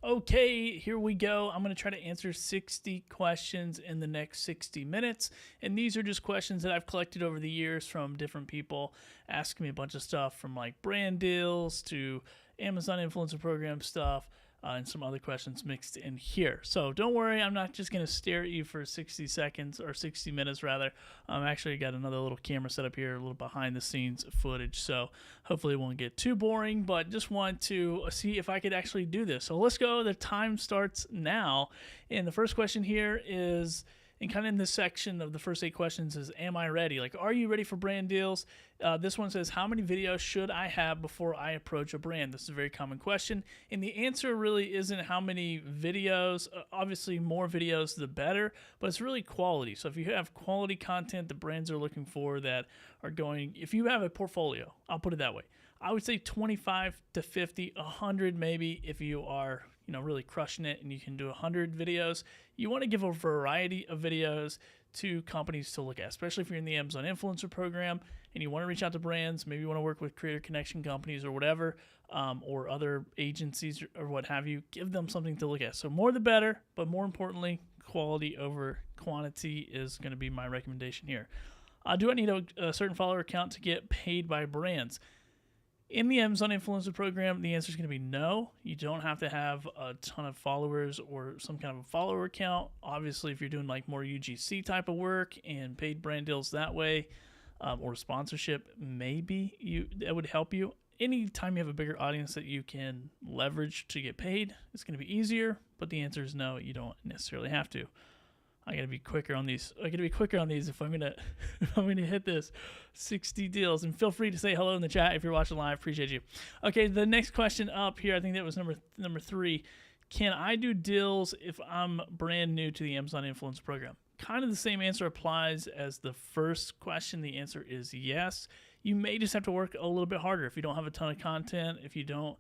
Okay, here we go. I'm going to try to answer 60 questions in the next 60 minutes. And these are just questions that I've collected over the years from different people asking me a bunch of stuff from like brand deals to Amazon influencer program stuff. And some other questions mixed in here. So don't worry, I'm not just going to stare at you for 60 seconds or 60 minutes rather. Actually got another little camera set up here, a little behind the scenes footage. So hopefully it won't get too boring, but just want to see if I could actually do this. So let's go. The time starts now. And the first question here is, and kind of in this section of the first 8 questions is, am I ready? Like, are you ready for brand deals? This one says, how many videos should I have before I approach a brand? This is a very common question. And the answer really isn't how many videos. Obviously, more videos, the better, but it's really quality. So if you have quality content the brands are looking for that are going, if you have a portfolio, I'll put it that way. I would say 25 to 50, 100 maybe if you are really crushing it and you can do 100 videos. You want to give a variety of videos to companies to look at, especially if you're in the Amazon influencer program and you want to reach out to brands. Maybe you want to work with creator connection companies or whatever, or other agencies or what have you. Give them something to look at. So more the better, but more importantly, quality over quantity is going to be my recommendation here. Do I need a certain follower count to get paid by brands? In the Amazon influencer program, the answer is going to be no. You don't have to have a ton of followers or some kind of a follower count. Obviously, if you're doing like more UGC type of work and paid brand deals that way, or sponsorship, maybe that would help you. Anytime you have a bigger audience that you can leverage to get paid, it's going to be easier. But the answer is no. You don't necessarily have to. I gotta be quicker on these. If I'm gonna hit this 60 deals. And feel free to say hello in the chat if you're watching live. Appreciate you. Okay, the next question up here, I think that was number 3. Can I do deals if I'm brand new to the Amazon Influence program? Kind of the same answer applies as the first question. The answer is yes. You may just have to work a little bit harder if you don't have a ton of content, if you don't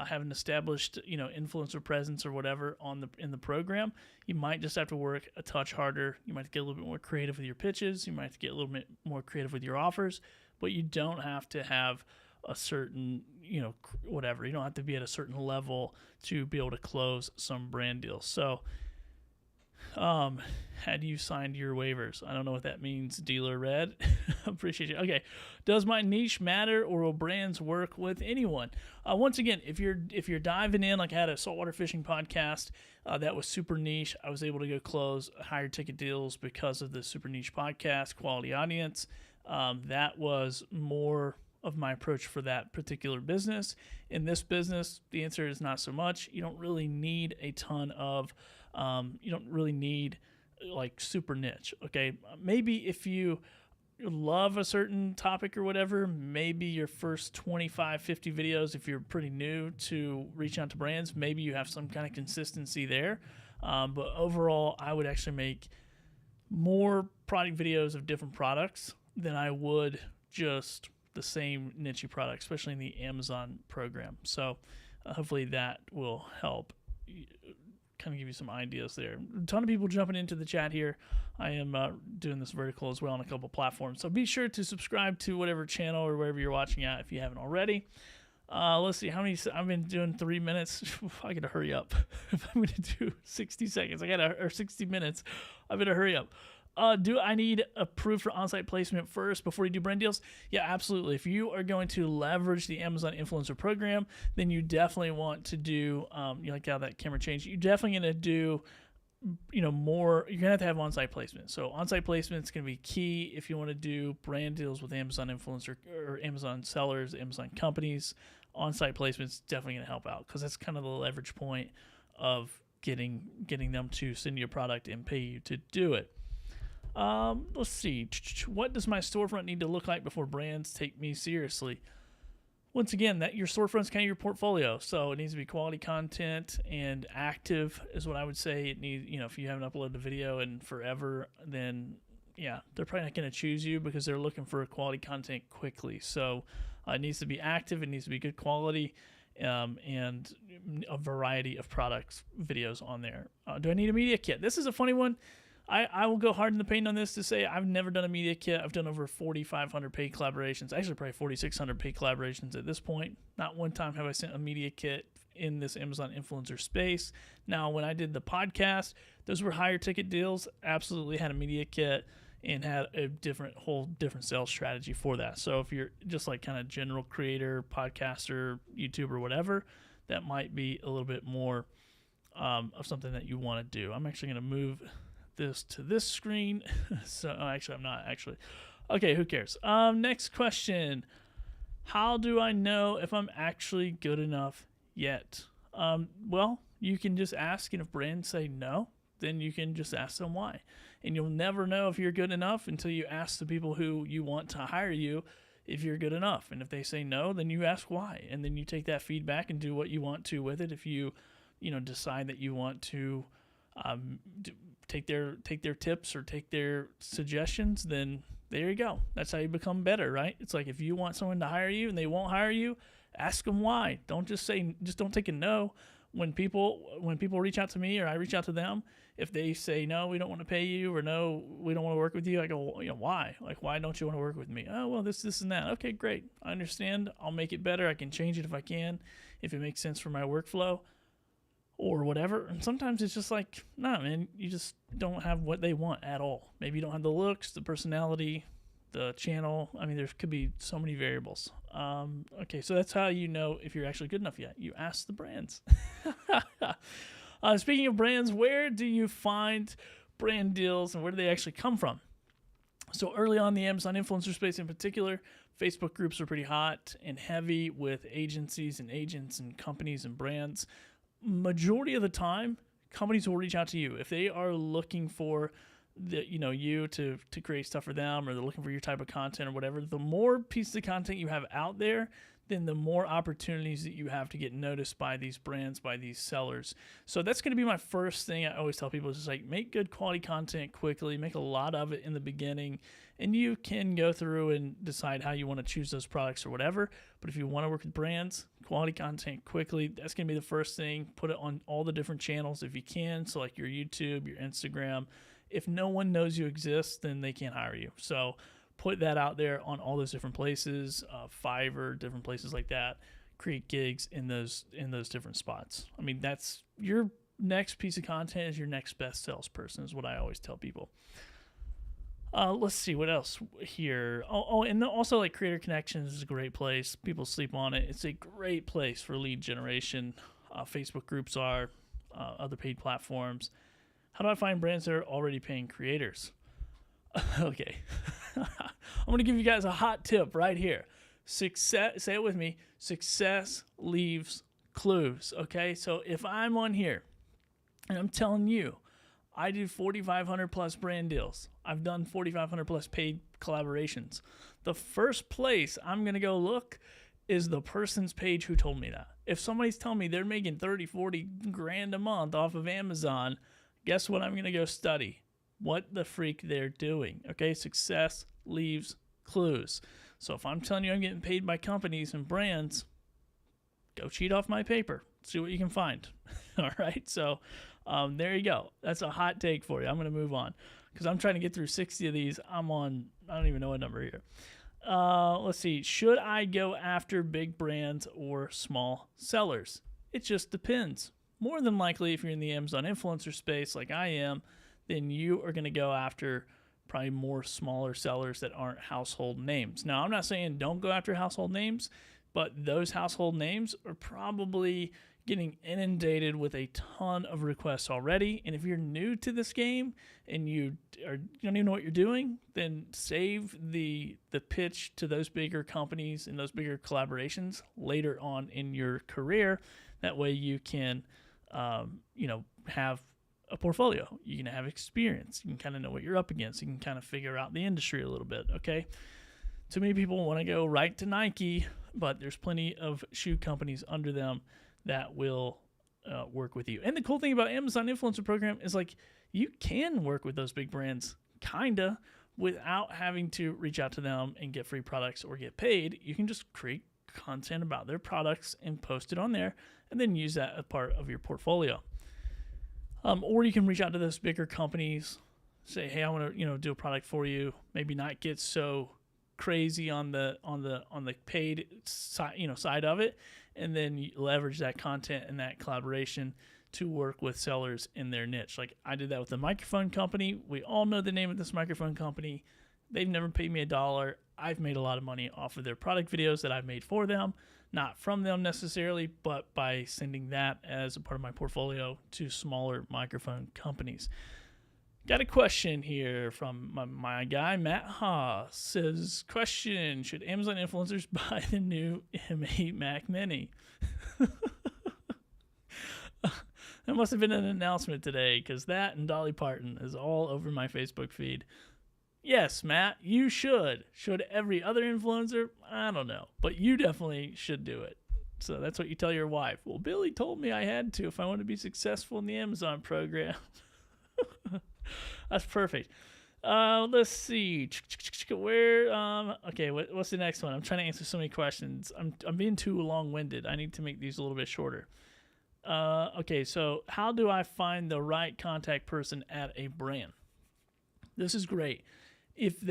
have an established, influencer presence or whatever in the program. You might just have to work a touch harder. You might get a little bit more creative with your pitches. You might have to get a little bit more creative with your offers, but you don't have to have a certain, whatever. You don't have to be at a certain level to be able to close some brand deals. So, had you signed your waivers? I don't know what that means, dealer red. Appreciate you. Okay, does my niche matter, or will brands work with anyone? Once again, if you're diving in, like I had a saltwater fishing podcast that was super niche. I was able to go close higher ticket deals because of the super niche podcast, quality audience. That was more of my approach for that particular business. In this business, the answer is not so much. You don't really need a ton of you don't really need like super niche. Okay, maybe if you love a certain topic or whatever, maybe your first 25, 50 videos, if you're pretty new to reaching out to brands, maybe you have some kind of consistency there. But overall, I would actually make more product videos of different products than I would just the same niche product, especially in the Amazon program. So hopefully that will help kind of give you some ideas there. A ton of people jumping into the chat here. I am doing this vertical as well on a couple platforms. So be sure to subscribe to whatever channel or wherever you're watching at if you haven't already. Let's see how many. I've been doing 3 minutes. I gotta hurry up. If I'm gonna do 60 seconds, or 60 minutes. I better hurry up. Do I need approved for on-site placement first before you do brand deals? Yeah, absolutely. If you are going to leverage the Amazon Influencer Program, then you definitely want to do, you like how that camera changed, you're definitely going to do, more, you're going to have on-site placement. So on-site placement is going to be key if you want to do brand deals with Amazon Influencer or Amazon sellers, Amazon companies. On-site placement is definitely going to help out because that's kind of the leverage point of getting them to send you a product and pay you to do it. Let's see. What does my storefront need to look like before brands take me seriously? Once again, that your storefront's kind of your portfolio, so it needs to be quality content and active is what I would say. It needs, if you haven't uploaded a video in forever, then yeah, they're probably not going to choose you because they're looking for quality content quickly. So it needs to be active. It needs to be good quality. And a variety of products, videos on there. Do I need a media kit? This is a funny one. I will go hard in the paint on this to say I've never done a media kit. I've done over 4,500 paid collaborations, actually probably 4,600 paid collaborations at this point. Not one time have I sent a media kit in this Amazon influencer space. Now, when I did the podcast, those were higher ticket deals. Absolutely had a media kit and had a whole different sales strategy for that. So if you're just like kind of general creator, podcaster, YouTuber, whatever, that might be a little bit more of something that you want to do. I'm actually going to move this to this screen. So actually, I'm not actually. Okay, who cares? Next question. How do I know if I'm actually good enough yet? Well, you can just ask, and if brands say no, then you can just ask them why. And you'll never know if you're good enough until you ask the people who you want to hire you if you're good enough. And if they say no, then you ask why. And then you take that feedback and do what you want to with it. If you decide that you want to take their tips or take their suggestions, then there you go. That's how you become better, right? It's like if you want someone to hire you and they won't hire you, ask them why. Don't just don't take a no. When people reach out to me or I reach out to them, if they say no, we don't want to pay you, or no, we don't want to work with you, I go, why? Like, why don't you want to work with me? Oh, well, this and that. Okay, great. I understand. I'll make it better. I can change it if I can, if it makes sense for my workflow or whatever. And sometimes it's just like, nah, man, you just don't have what they want at all. Maybe you don't have the looks, the personality, the channel. I mean, there could be so many variables. Okay, so that's how you know if you're actually good enough yet. You ask the brands. Speaking of brands, where do you find brand deals and where do they actually come from? So early on, the Amazon influencer space in particular, Facebook groups are pretty hot and heavy with agencies and agents and companies and brands. Majority of the time, companies will reach out to you if they are looking for you to create stuff for them, or they're looking for your type of content or whatever. The more pieces of content you have out there, then the more opportunities that you have to get noticed by these brands, by these sellers. So that's going to be my first thing I always tell people, is just like, make good quality content quickly, make a lot of it in the beginning, and you can go through and decide how you want to choose those products or whatever. But if you want to work with brands, quality content quickly, that's going to be the first thing. Put it on all the different channels if you can. So like your YouTube, your Instagram. If no one knows you exist, then they can't hire you. So put that out there on all those different places, Fiverr, different places like that. Create gigs in those different spots. I mean, that's your next piece of content is your next best salesperson, is what I always tell people. Let's see what else here. And also like Creator Connections is a great place. People sleep on it. It's a great place for lead generation. Facebook groups are, other paid platforms. How do I find brands that are already paying creators? Okay. I'm going to give you guys a hot tip right here. Success, say it with me, success leaves clues, okay? So if I'm on here and I'm telling you, I do 4,500 plus brand deals. I've done 4,500 plus paid collaborations. The first place I'm going to go look is the person's page who told me that. If somebody's telling me they're making 30, 40 grand a month off of Amazon, guess what I'm going to go study? What the freak they're doing. Okay, success leaves clues. So if I'm telling you I'm getting paid by companies and brands, go cheat off my paper. See what you can find. All right, so there you go. That's a hot take for you. I'm going to move on because I'm trying to get through 60 of these. I'm on, I don't even know what number here. Let's see. Should I go after big brands or small sellers? It just depends. More than likely, if you're in the Amazon influencer space like I am, then you are going to go after probably more smaller sellers that aren't household names. Now, I'm not saying don't go after household names, but those household names are probably getting inundated with a ton of requests already. And if you're new to this game and you don't even know what you're doing, then save the pitch to those bigger companies and those bigger collaborations later on in your career. That way you can, have a portfolio. You can have experience. You can kind of know what you're up against. You can kind of figure out the industry a little bit, okay? Too many people want to go right to Nike, but there's plenty of shoe companies under them that will work with you. And the cool thing about Amazon Influencer Program is like you can work with those big brands kinda without having to reach out to them and get free products or get paid. You can just create content about their products and post it on there and then use that as part of your portfolio. Or you can reach out to those bigger companies, say, hey, I want to, do a product for you. Maybe not get so crazy on the paid side of it, and then you leverage that content and that collaboration to work with sellers in their niche. Like I did that with the microphone company. We all know the name of this microphone company. They've never paid me $1. I've made a lot of money off of their product videos that I've made for them, not from them necessarily, but by sending that as a part of my portfolio to smaller microphone companies. Got a question here from my guy, Matt Haas. Says, question, should Amazon influencers buy the new M8 Mac Mini? There must have been an announcement today, because that and Dolly Parton is all over my Facebook feed. Yes, Matt, you should. Should every other influencer? I don't know. But you definitely should do it. So that's what you tell your wife. Well, Billy told me I had to if I want to be successful in the Amazon program. That's perfect. Let's see. Okay, what's the next one? I'm trying to answer so many questions. I'm being too long-winded. I need to make these a little bit shorter. Okay, so how do I find the right contact person at a brand? This is great. If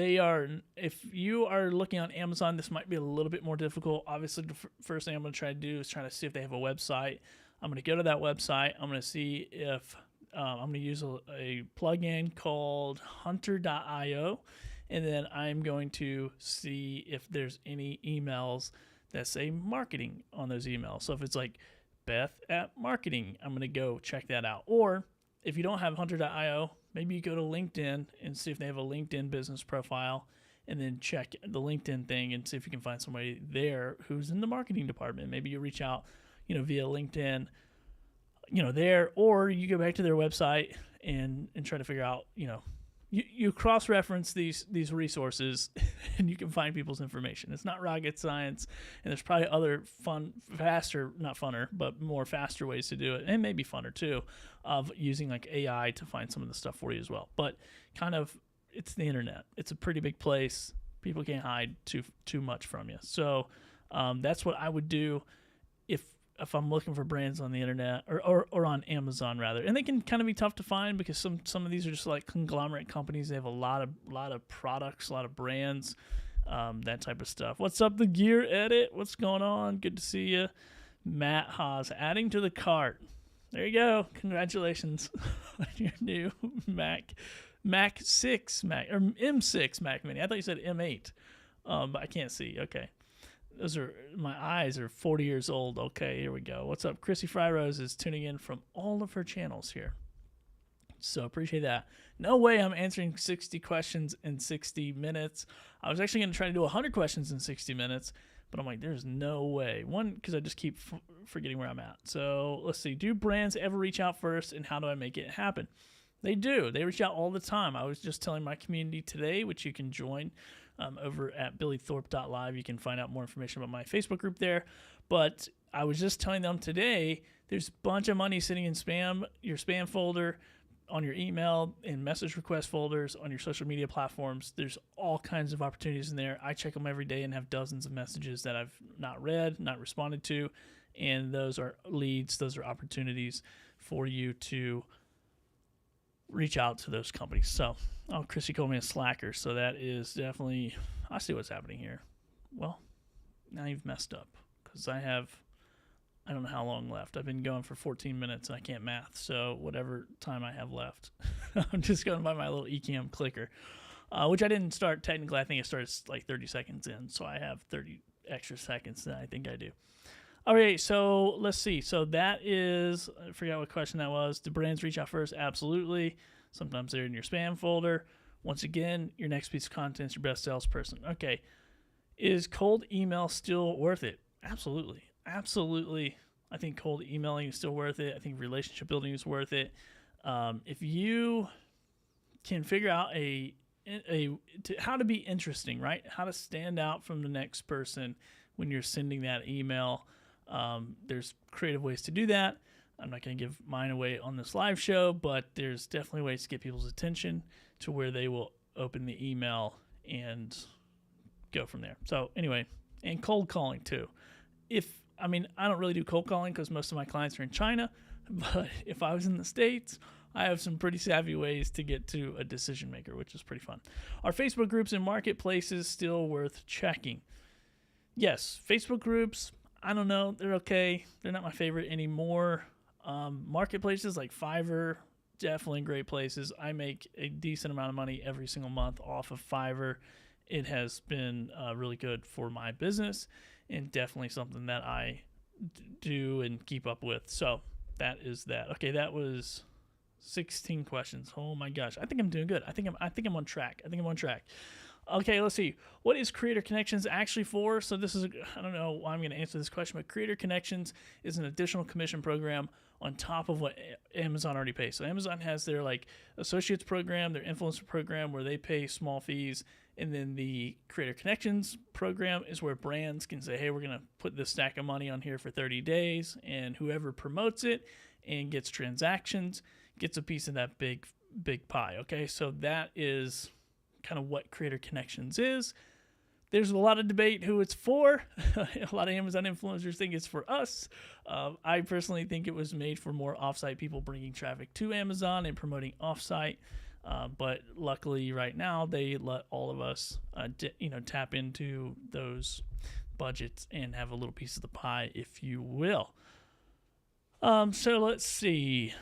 you are looking on Amazon, this might be a little bit more difficult. Obviously, the first thing I'm going to try to do is try to see if they have a website. I'm going to go to that website. I'm going to see if I'm going to use a plugin called Hunter.io, and then I'm going to see if there's any emails that say marketing on those emails. So if it's like Beth at marketing, I'm going to go check that out. Or if you don't have Hunter.io, maybe you go to LinkedIn and see if they have a LinkedIn business profile, and then check the LinkedIn thing and see if you can find somebody there who's in the marketing department. Maybe you reach out, via LinkedIn, there, or you go back to their website and try to figure out, you cross-reference these resources and you can find people's information. It's not rocket science, and there's probably other faster ways to do it, and maybe funner too, of using like AI to find some of the stuff for you as well. But it's the internet. It's a pretty big place. People can't hide too much from you. So that's what I would do if I'm looking for brands on the internet or on Amazon rather. And they can kind of be tough to find because some of these are just like conglomerate companies. They have a lot of products, a lot of brands, that type of stuff. What's up, the Gear Edit? What's going on? Good to see you. Matt Haas, adding to the cart. There you go. Congratulations on your new Mac 6 Mac or M6 Mac Mini. I thought you said M8, but I can't see. Okay. My eyes are 40 years old. Okay, here we go. What's up? Chrissy Fryrose is tuning in from all of her channels here. So appreciate that. No way I'm answering 60 questions in 60 minutes. I was actually going to try to do 100 questions in 60 minutes, but I'm like, there's no way. One, because I just keep forgetting where I'm at. So let's see. Do brands ever reach out first, and how do I make it happen? They do. They reach out all the time. I was just telling my community today, which you can join over at billythorpe.live. You can find out more information about my Facebook group there. But I was just telling them today, there's a bunch of money sitting in your spam folder, on your email, in message request folders, on your social media platforms. There's all kinds of opportunities in there. I check them every day and have dozens of messages that I've not read, not responded to. And those are leads. Those are opportunities for you to reach out to those companies. So, Chrissy called me a slacker, so that is definitely, I see what's happening here. Well, now you've messed up, because I don't know how long left. I've been going for 14 minutes, and I can't math, so whatever time I have left. I'm just going by my little Ecamm clicker, which I didn't start technically. I think it starts like 30 seconds in, so I have 30 extra seconds than I think I do. All right, so let's see. So that is, I forgot what question that was. Do brands reach out first? Absolutely. Sometimes they're in your spam folder. Once again, your next piece of content is your best salesperson. Okay, is cold email still worth it? Absolutely. Absolutely. I think cold emailing is still worth it. I think relationship building is worth it. If you can figure out how to be interesting, right? How to stand out from the next person when you're sending that email. There's creative ways to do that. I'm not going to give mine away on this live show, but there's definitely ways to get people's attention to where they will open the email and go from there. So anyway, and cold calling too. I don't really do cold calling because most of my clients are in China, but if I was in the States, I have some pretty savvy ways to get to a decision maker, which is pretty fun. Are Facebook groups and marketplaces still worth checking? Yes, Facebook groups, I don't know. They're okay. They're not my favorite anymore. Marketplaces like Fiverr, definitely great places. I make a decent amount of money every single month off of Fiverr. It has been really good for my business and definitely something that I do and keep up with. So that is that. Okay, that was 16 questions. Oh my gosh, I think I'm doing good. I think I'm on track. Okay, let's see. What is Creator Connections actually for? So this is, I don't know why I'm going to answer this question, but Creator Connections is an additional commission program on top of what Amazon already pays. So Amazon has their like associates program, their influencer program where they pay small fees. And then the Creator Connections program is where brands can say, hey, we're going to put this stack of money on here for 30 days. And whoever promotes it and gets transactions gets a piece of that big pie. Okay, so that is kind of what Creator Connections is. There's a lot of debate who it's for. A lot of Amazon influencers think it's for us. I personally think it was made for more offsite people bringing traffic to Amazon and promoting offsite. But luckily right now they let all of us, tap into those budgets and have a little piece of the pie, if you will. So let's see.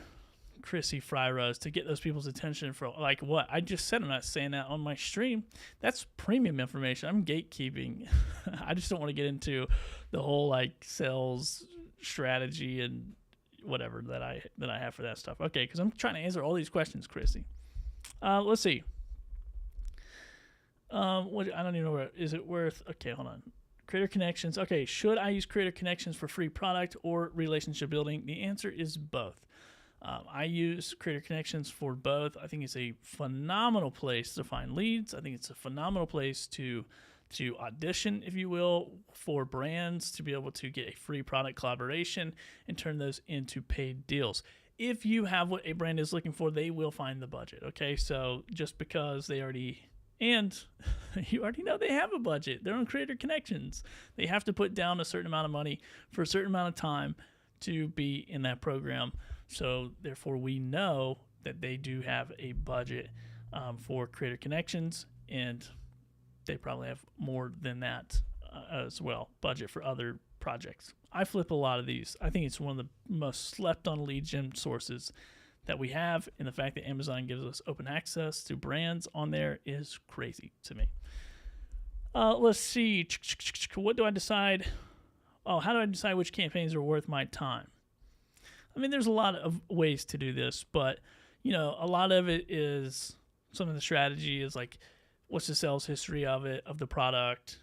Chrissy Fryrose, to get those people's attention for like what I just said. I'm not saying that on my stream. That's premium information. I'm gatekeeping. I just don't want to get into the whole like sales strategy and whatever that I have for that stuff. Okay, because I'm trying to answer all these questions, Chrissy. Let's see. What I don't even know where is it worth. Okay, hold on. Creator Connections. Okay, should I use Creator Connections for free product or relationship building? The answer is both. I use Creator Connections for both. I think it's a phenomenal place to find leads. I think it's a phenomenal place to audition, if you will, for brands to be able to get a free product collaboration and turn those into paid deals. If you have what a brand is looking for, they will find the budget. Okay, so just because they already, and you already know they have a budget, they're on Creator Connections. They have to put down a certain amount of money for a certain amount of time to be in that program. So therefore, we know that they do have a budget for Creator Connections, and they probably have more than that as well, budget for other projects. I flip a lot of these. I think it's one of the most slept on lead gen sources that we have, and the fact that Amazon gives us open access to brands on there is crazy to me. Let's see. What do I decide? Oh, how do I decide which campaigns are worth my time? I mean, there's a lot of ways to do this, but, a lot of it is some of the strategy is like, what's the sales history of the product?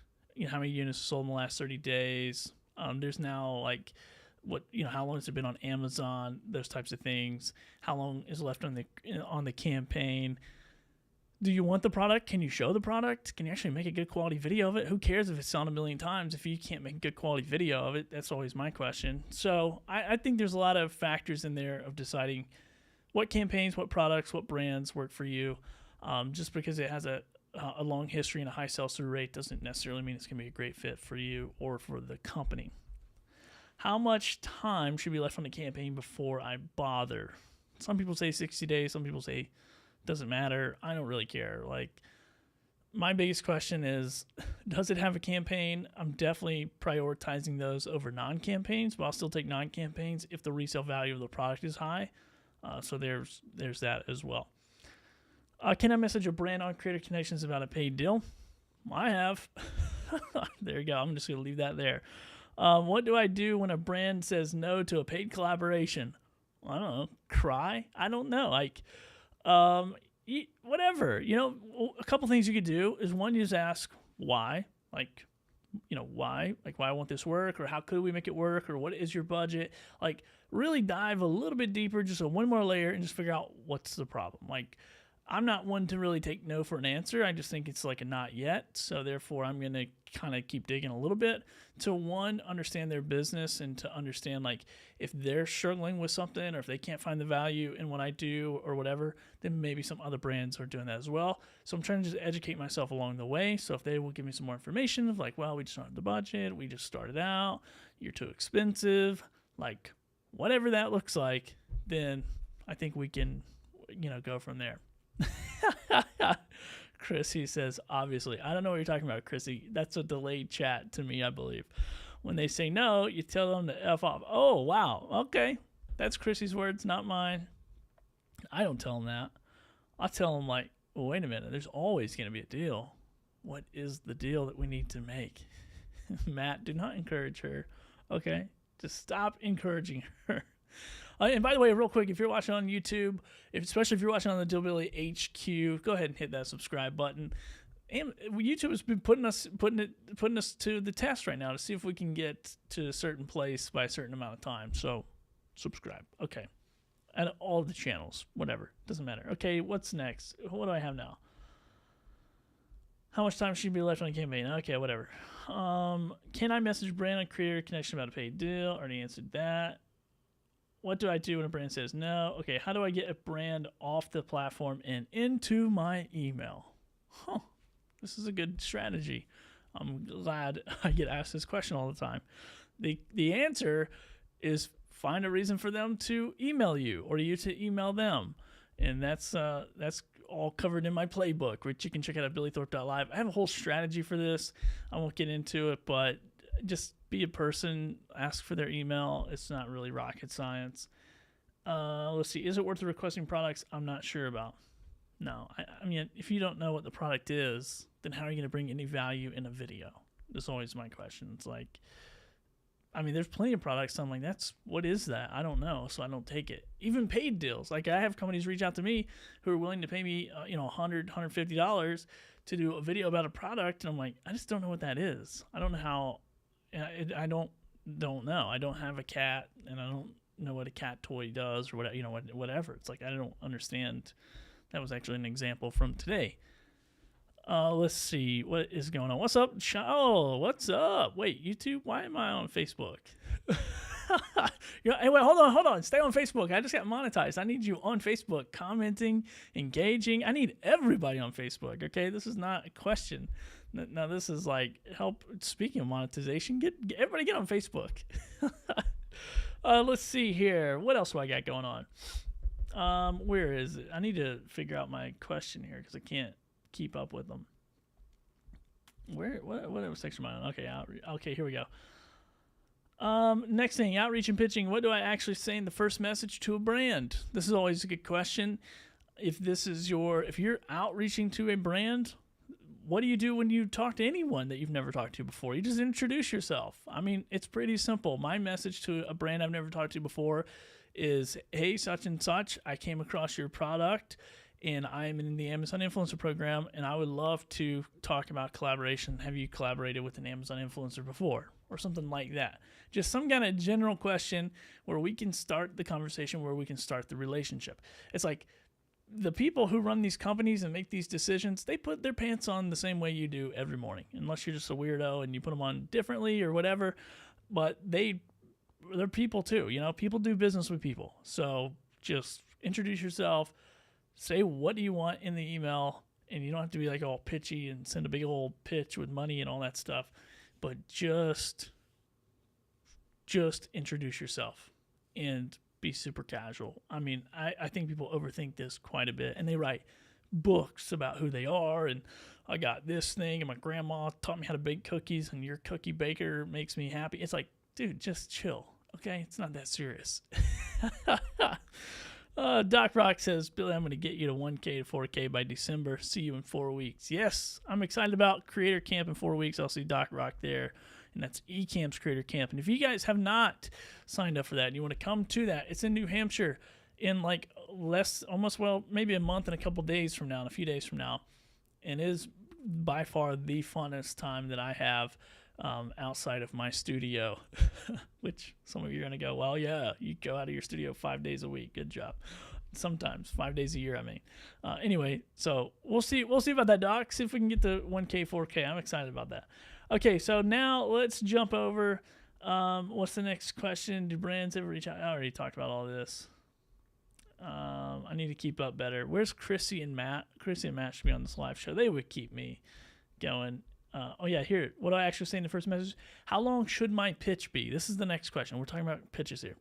How many units sold in the last 30 days? There's now like, how long has it been on Amazon? Those types of things. How long is left on the campaign? Do you want the product? Can you show the product? Can you actually make a good quality video of it? Who cares if it's selling 1 million times if you can't make a good quality video of it? That's always my question. So I think there's a lot of factors in there of deciding what campaigns, what products, what brands work for you. Just because it has a long history and a high sell-through rate doesn't necessarily mean it's going to be a great fit for you or for the company. How much time should be left on the campaign before I bother? Some people say 60 days. Some people say doesn't matter. I don't really care. Like, my biggest question is, does it have a campaign? I'm definitely prioritizing those over non-campaigns, but I'll still take non-campaigns if the resale value of the product is high. So there's that as well. Can I message a brand on Creator Connections about a paid deal? I have. There you go. I'm just going to leave that there. What do I do when a brand says no to a paid collaboration? I don't know. Cry? I don't know. Like, whatever, a couple things you could do is, one, you just ask why, like, why I want this work, or how could we make it work, or what is your budget? Like, really dive a little bit deeper, just one more layer, and just figure out what's the problem. Like, I'm not one to really take no for an answer. I just think it's like a not yet. So therefore, I'm going to kind of keep digging a little bit to, one, understand their business, and to understand, like, if they're struggling with something, or if they can't find the value in what I do or whatever, then maybe some other brands are doing that as well. So I'm trying to just educate myself along the way. So if they will give me some more information of like, well, we just don't have the budget, we just started out, you're too expensive, like whatever that looks like, then I think we can go from there. Chrissy says, obviously. I don't know what you're talking about, Chrissy. That's a delayed chat to me, I believe. When they say no, you tell them to F off. Oh, wow. Okay. That's Chrissy's words, not mine. I don't tell them that. I'll tell them, like, well, wait a minute. There's always going to be a deal. What is the deal that we need to make? Matt, do not encourage her. Okay? Just stop encouraging her. And by the way, real quick, if you're watching on YouTube, especially if you're watching on the Dillbilly HQ, go ahead and hit that subscribe button. And YouTube has been putting us to the test right now to see if we can get to a certain place by a certain amount of time. So, subscribe. Okay. And all the channels, whatever, doesn't matter. Okay, what's next? What do I have now? How much time should be left on the campaign? Okay, whatever. Can I message brand on Creator Connection about a paid deal? Already answered that. What do I do when a brand says no? Okay, how do I get a brand off the platform and into my email? Huh, this is a good strategy. I'm glad I get asked this question all the time. The answer is find a reason for them to email you or you to email them. And that's all covered in my playbook, which you can check out at billythorpe.live. I have a whole strategy for this. I won't get into it, but just be a person, ask for their email. It's not really rocket science. Let's see. Is it worth requesting products? I'm not sure about. No. I mean, if you don't know what the product is, then how are you going to bring any value in a video? That's always my question. It's like, I mean, there's plenty of products. So I'm like, what is that? I don't know, so I don't take it. Even paid deals. Like, I have companies reach out to me who are willing to pay me, $100, $150 to do a video about a product, and I'm like, I just don't know what that is. I don't know how. I don't know. I don't have a cat, and I don't know what a cat toy does or whatever. It's like I don't understand. That was actually an example from today. Let's see what is going on. What's up? Oh, what's up? Wait, YouTube? Why am I on Facebook? Hey, wait, hold on. Stay on Facebook. I just got monetized. I need you on Facebook, commenting, engaging. I need everybody on Facebook. Okay, this is not a question. Now this is like help. Speaking of monetization, get everybody on Facebook. Let's see here. What else do I got going on? Where is it? I need to figure out my question here because I can't keep up with them. What section am I on? Okay, here we go. Next thing, outreach and pitching. What do I actually say in the first message to a brand? This is always a good question. If you're outreaching to a brand, what do you do when you talk to anyone that you've never talked to before? You just introduce yourself. I mean, it's pretty simple. My message to a brand I've never talked to before is, hey, such and such, I came across your product and I'm in the Amazon Influencer Program, and I would love to talk about collaboration. Have you collaborated with an Amazon influencer before? Or something like that. Just some kind of general question where we can start the conversation, where we can start the relationship. It's like the people who run these companies and make these decisions, they put their pants on the same way you do every morning, unless you're just a weirdo and you put them on differently or whatever. But they're people too. People do business with people. So just introduce yourself. Say what do you want in the email, and you don't have to be like all pitchy and send a big old pitch with money and all that stuff, but just introduce yourself and be super casual. I mean, I think people overthink this quite a bit, and they write books about who they are, and I got this thing, and my grandma taught me how to bake cookies, and your cookie baker makes me happy. It's like, dude, just chill, okay? It's not that serious. Doc Rock says, Billy, I'm going to get you to 1K to 4K by December. See you in 4 weeks. Yes, I'm excited about Creator Camp in 4 weeks. I'll see Doc Rock there, and that's eCamp's Creator Camp. And if you guys have not signed up for that and you want to come to that, it's in New Hampshire in like maybe a month and a couple days from now, and a few days from now. And it is by far the funnest time that I have outside of my studio, which some of you are going to go, well, yeah, you go out of your studio 5 days a week. Good job. Sometimes 5 days a year. I mean, anyway, so we'll see about that, Doc. See if we can get to 1K, 4K. I'm excited about that. Okay. So now let's jump over. What's the next question? Do brands ever reach out? I already talked about all this. I need to keep up better. Where's Chrissy and Matt? Chrissy and Matt should be on this live show. They would keep me going. Here. What do I actually say in the first message? How long should my pitch be? This is the next question. We're talking about pitches here.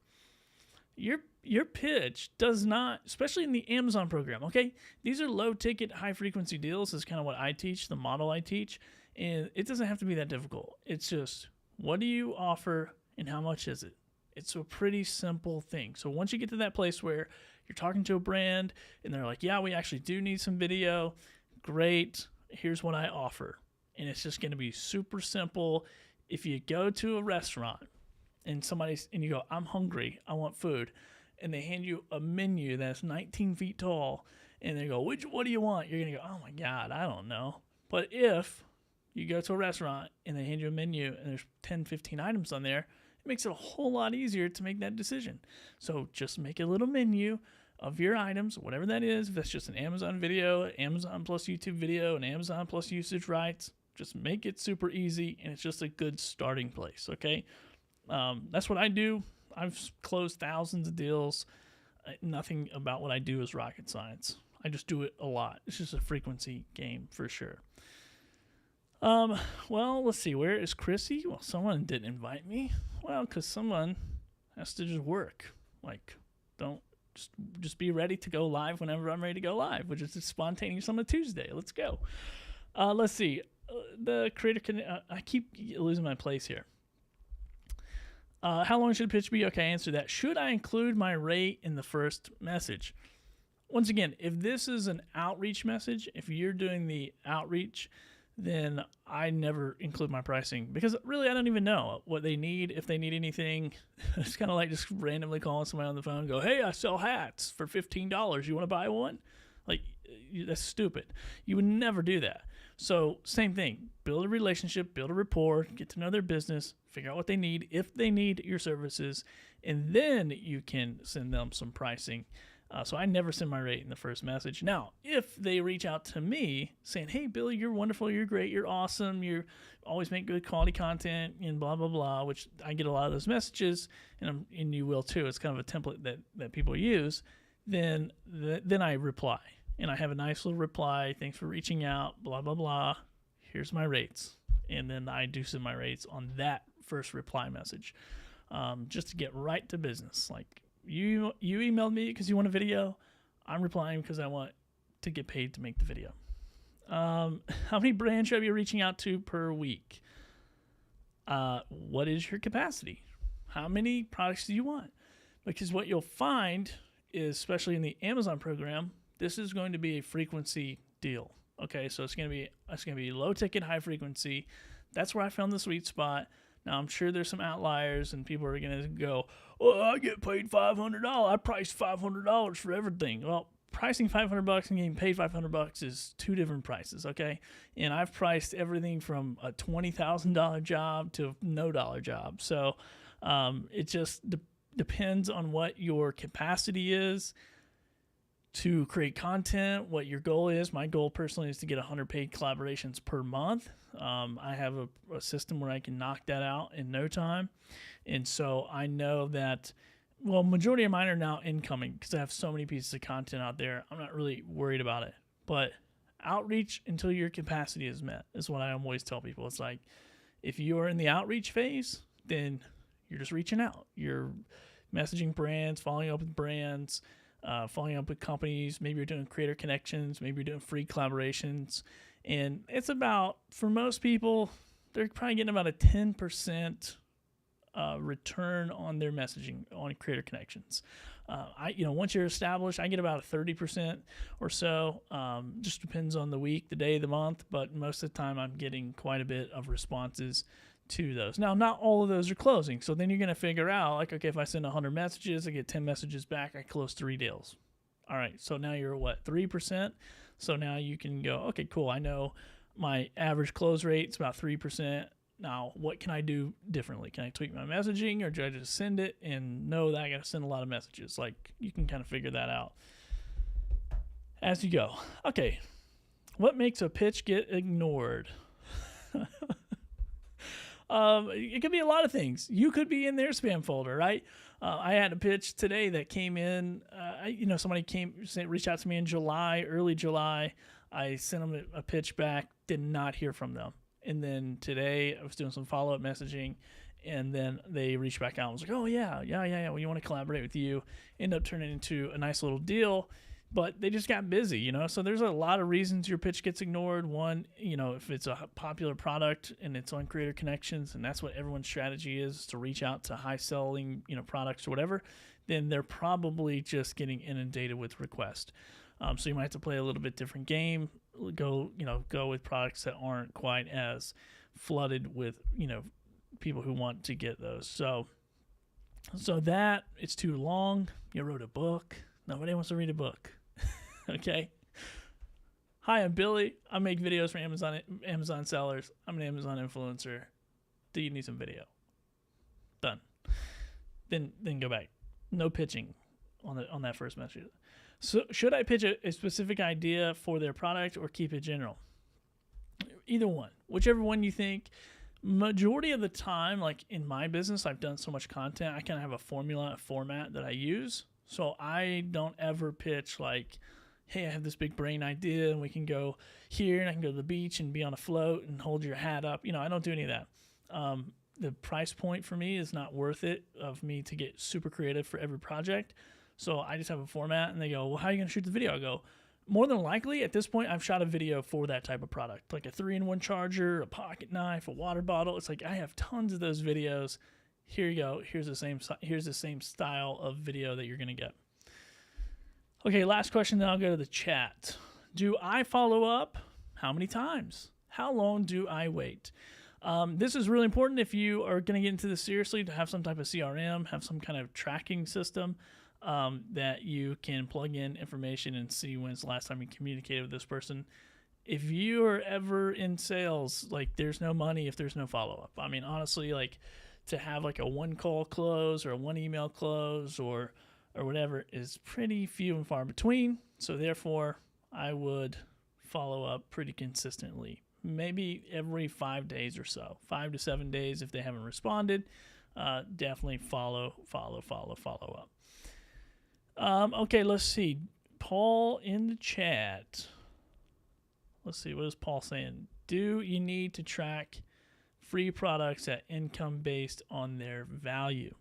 Your your pitch does not, especially in the Amazon program, okay? These are low ticket, high frequency deals, is kind of what I teach, the model I teach. And it doesn't have to be that difficult. It's just, what do you offer and how much is it? It's a pretty simple thing. So once you get to that place where you're talking to a brand and they're like, yeah, we actually do need some video, great, here's what I offer. And it's just going to be super simple. If you go to a restaurant and you go, I'm hungry, I want food, and they hand you a menu that's 19 feet tall, and they go, what do you want? You're going to go, oh my God, I don't know. But if you go to a restaurant and they hand you a menu and there's 10, 15 items on there, it makes it a whole lot easier to make that decision. So just make a little menu of your items, whatever that is. If that's just an Amazon video, Amazon plus YouTube video, and Amazon plus usage rights, just make it super easy, and it's just a good starting place, okay? That's what I do. I've closed thousands of deals. Nothing about what I do is rocket science. I just do it a lot. It's just a frequency game for sure. Well, let's see. Where is Chrissy? Well, someone didn't invite me. Well, because someone has to just work. Like, don't just be ready to go live whenever I'm ready to go live, which is spontaneous on a Tuesday. Let's go. Let's see. The creator I keep losing my place here. How long should a pitch be? Okay, answer that. Should I include my rate in the first message? Once again, if this is an outreach message, if you're doing the outreach, then I never include my pricing, because really I don't even know what they need. If they need anything, it's kind of like just randomly calling somebody on the phone and go, hey, I sell hats for $15. You want to buy one? Like, that's stupid. You would never do that. So same thing, build a relationship, build a rapport, get to know their business, figure out what they need, if they need your services, and then you can send them some pricing. So I never send my rate in the first message. Now, if they reach out to me saying, hey, Billy, you're wonderful, you're great, you're awesome, you always make good quality content, and blah, blah, blah, which I get a lot of those messages, and you will too. It's kind of a template that people use. Then I reply. And I have a nice little reply. Thanks for reaching out, blah, blah, blah. Here's my rates. And then I do send my rates on that first reply message, just to get right to business. Like, you emailed me because you want a video. I'm replying because I want to get paid to make the video. How many brands should I be reaching out to per week? What is your capacity? How many products do you want? Because what you'll find is, especially in the Amazon program, this is going to be a frequency deal. Okay, so it's going to be low ticket, high frequency. That's where I found the sweet spot. Now I'm sure there's some outliers, and people are going to go, "Oh, I get paid $500. I price $500 for everything." Well, pricing $500 and getting paid $500 is two different prices. Okay, and I've priced everything from a $20,000 job to a $0 job. So it just depends on what your capacity is to create content, what your goal is. My goal personally is to get 100 paid collaborations per month. I have a system where I can knock that out in no time. And so I know that, well, majority of mine are now incoming because I have so many pieces of content out there. I'm not really worried about it. But outreach until your capacity is met is what I always tell people. It's like, if you're in the outreach phase, then you're just reaching out. You're messaging brands, following up with brands, following up with companies. Maybe you're doing creator connections, maybe you're doing free collaborations, and it's about, for most people, they're probably getting about a 10% return on their messaging on creator connections. Once you're established, I get about a 30% or so. Just depends on the week, the day, the month, but most of the time I'm getting quite a bit of responses to those. Now, not all of those are closing. So then you're going to figure out, like, okay, if I send 100 messages, I get 10 messages back, I close 3 deals. All right, so now you're what, 3%? So now you can go, okay, cool. I know my average close rate is about 3%. Now, what can I do differently? Can I tweak my messaging, or do I just send it and know that I got to send a lot of messages? Like, you can kind of figure that out as you go. Okay, what makes a pitch get ignored? It could be a lot of things. You could be in their spam folder, right? I had a pitch today that came in. Somebody reached out to me in July, early July. I sent them a pitch back, did not hear from them. And then today I was doing some follow-up messaging, And then they reached back out and was like, oh, yeah, we want to collaborate with you. End up turning into a nice little deal. But they just got busy, you know? So there's a lot of reasons your pitch gets ignored. One, you know, if it's a popular product and it's on Creator Connections, and that's what everyone's strategy is to reach out to high-selling, you know, products or whatever, then they're probably just getting inundated with requests. So you might have to play a little bit different game. Go with products that aren't quite as flooded with, you know, people who want to get those. So that it's too long. You wrote a book. Nobody wants to read a book. Okay. Hi, I'm Billy. I make videos for Amazon sellers. I'm an Amazon influencer. Do you need some video? Done. Then go back. No pitching on that first message. So should I pitch a specific idea for their product or keep it general? Either one. Whichever one you think. Majority of the time, like in my business, I've done so much content, I kind of have a formula, a format that I use. So I don't ever pitch like, hey, I have this big brain idea and we can go here and I can go to the beach and be on a float and hold your hat up. You know, I don't do any of that. The price point for me is not worth it of me to get super creative for every project. So I just have a format and they go, well, how are you going to shoot the video? I go, more than likely at this point, I've shot a video for that type of product, like a 3-in-1 charger, a pocket knife, a water bottle. It's like I have tons of those videos. Here you go. Here's the same style of video that you're going to get. Okay, last question, then I'll go to the chat. Do I follow up? How many times? How long do I wait? This is really important if you are going to get into this seriously, to have some type of CRM, have some kind of tracking system that you can plug in information and see when's the last time you communicated with this person. If you are ever in sales, like there's no money if there's no follow-up. I mean, honestly, like to have like a 1-call close or a 1-email close or whatever is pretty few and far between. So therefore, I would follow up pretty consistently, maybe every 5 days or so, 5 to 7 days. If they haven't responded, definitely follow up. Okay, let's see. Paul in the chat. Let's see, what is Paul saying? Do you need to track free products at income based on their value?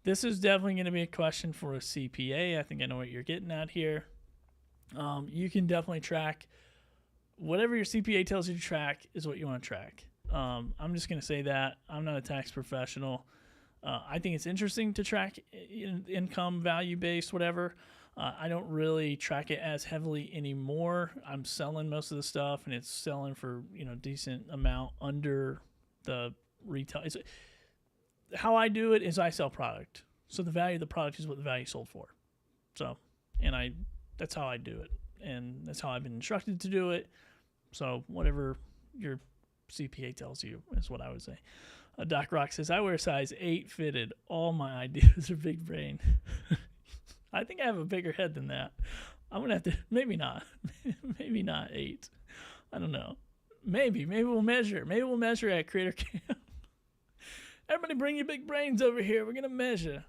This is definitely going to be a question for a CPA. I think I know what you're getting at here. You can definitely track whatever your CPA tells you to track is what you want to track. I'm just going to say that. I'm not a tax professional. I think it's interesting to track income value based, whatever. I don't really track it as heavily anymore. I'm selling most of the stuff and it's selling for, decent amount under the retail. How I do it is I sell product. So the value of the product is what the value sold for. So, that's how I do it. And that's how I've been instructed to do it. So whatever your CPA tells you is what I would say. Doc Rock says, I wear size 8 fitted. All my ideas are big brain. I think I have a bigger head than that. I'm going to have to, maybe not. Maybe not 8. I don't know. Maybe we'll measure. Maybe we'll measure at Creator Camp. Everybody bring your big brains over here. We're going to measure.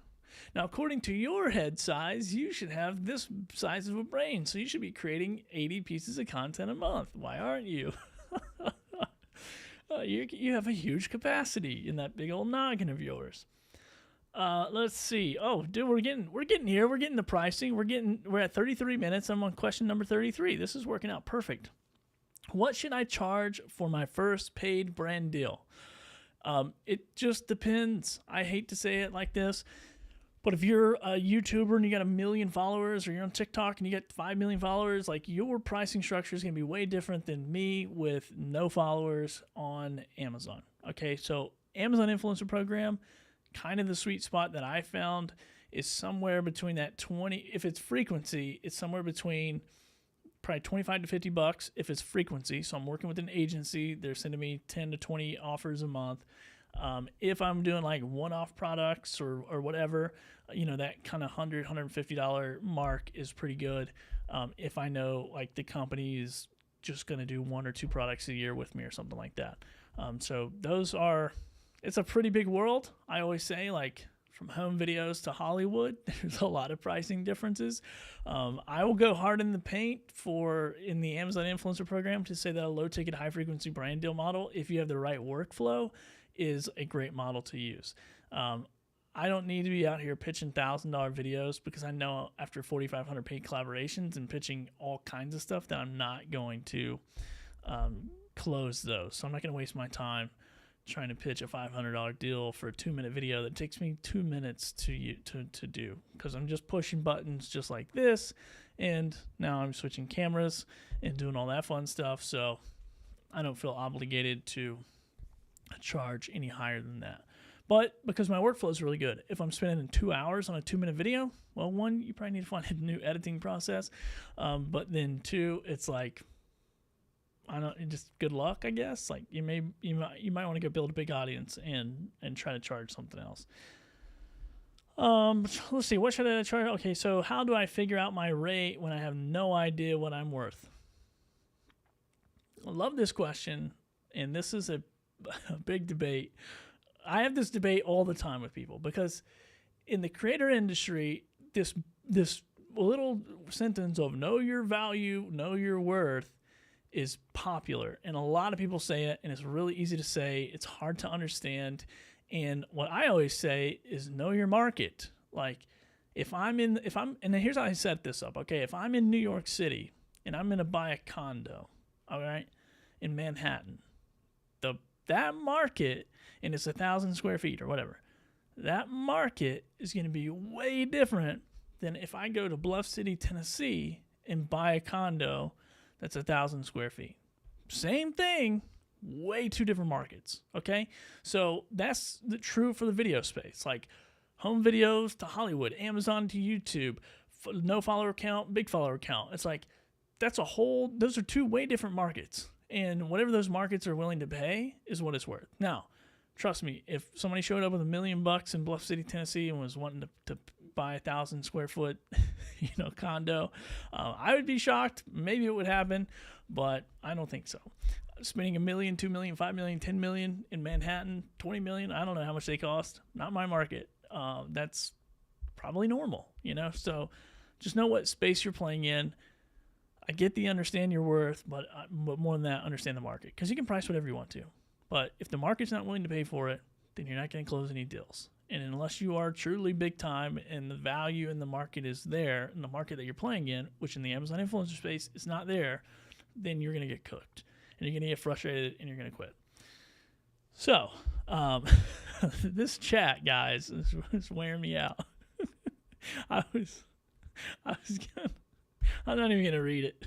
Now, according to your head size, you should have this size of a brain. So you should be creating 80 pieces of content a month. Why aren't you? You have a huge capacity in that big old noggin of yours. Let's see. Oh, dude, we're getting here. We're getting the pricing. We're at 33 minutes. I'm on question number 33. This is working out perfect. What should I charge for my first paid brand deal? It just depends. I hate to say it like this, but if you're a YouTuber and you got 1 million followers, or you're on TikTok and you get 5 million followers, like your pricing structure is going to be way different than me with no followers on Amazon. Okay, so Amazon Influencer Program, kind of the sweet spot that I found is somewhere between that 20. If it's frequency, it's somewhere between probably 25 to 50 bucks if it's frequency. So I'm working with an agency. They're sending me 10 to 20 offers a month. If I'm doing like one-off products or whatever, that kind of $100, $150 mark is pretty good. If I know like the company is just going to do 1 or 2 products a year with me or something like that. So it's a pretty big world. I always say, like, from home videos to Hollywood, there's a lot of pricing differences. I will go hard in the paint in the Amazon Influencer Program to say that a low ticket, high frequency brand deal model, if you have the right workflow, is a great model to use. I don't need to be out here pitching $1,000 videos because I know after 4,500 paid collaborations and pitching all kinds of stuff that I'm not going to close those. So I'm not going to waste my time trying to pitch a $500 deal for a 2-minute video that takes me 2 minutes to do, because I'm just pushing buttons just like this, and now I'm switching cameras and doing all that fun stuff. So I don't feel obligated to charge any higher than that. But because my workflow is really good, if I'm spending 2 hours on a 2-minute video, well, one, you probably need to find a new editing process. But then two, it's like, just good luck, I guess. Like you might want to go build a big audience and try to charge something else. Let's see, what should I charge? Okay, so how do I figure out my rate when I have no idea what I'm worth? I love this question, and this is a big debate. I have this debate all the time with people because in the creator industry, this little sentence of know your value, know your worth is popular. And a lot of people say it, and it's really easy to say. It's hard to understand. And what I always say is know your market. Like and here's how I set this up. Okay, if I'm in New York City and I'm going to buy a condo, all right, in Manhattan, that market, and it's 1,000 square feet or whatever, that market is going to be way different than if I go to Bluff City, Tennessee, and buy a condo that's 1,000 square feet. Same thing, way two different markets, okay? So that's true for the video space. Like home videos to Hollywood, Amazon to YouTube, no follower count, big follower count. It's like, those are two way different markets. And whatever those markets are willing to pay is what it's worth. Now, trust me, if somebody showed up with $1 million in Bluff City, Tennessee, and was wanting to buy 1,000 square foot, condo, I would be shocked. Maybe it would happen, but I don't think so. Spending $1 million, $2 million, $5 million, $10 million in Manhattan, $20 million, I don't know how much they cost. Not my market. That's probably normal, So just know what space you're playing in. I get the understand your worth, but more than that, understand the market. Because you can price whatever you want to. But if the market's not willing to pay for it, then you're not going to close any deals. And unless you are truly big time and the value in the market is there, in the market that you're playing in, which in the Amazon influencer space is not there, then you're going to get cooked. And you're going to get frustrated and you're going to quit. So, this chat, guys, is wearing me out. I'm not even going to read it.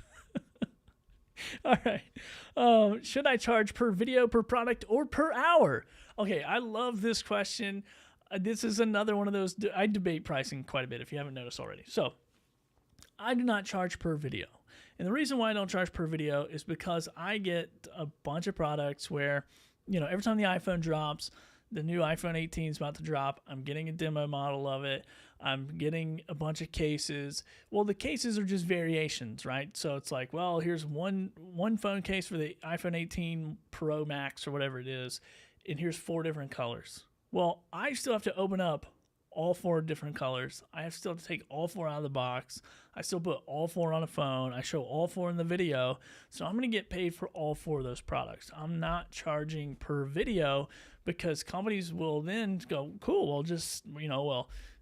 All right. Should I charge per video, per product, or per hour? Okay, I love this question. This is another one of those. I debate pricing quite a bit if you haven't noticed already. So I do not charge per video. And the reason why I don't charge per video is because I get a bunch of products where, every time the iPhone drops, the new iPhone 18 is about to drop. I'm getting a demo model of it. I'm getting a bunch of cases. Well, the cases are just variations, right? So it's like, well, here's one phone case for the iPhone 18 Pro Max or whatever it is, and here's 4 different colors. Well, I still have to open up all 4 different colors. I still have to take all 4 out of the box. I still put all 4 on a phone. I show all 4 in the video. So I'm going to get paid for all 4 of those products. I'm not charging per video because companies will then go, cool, well, just,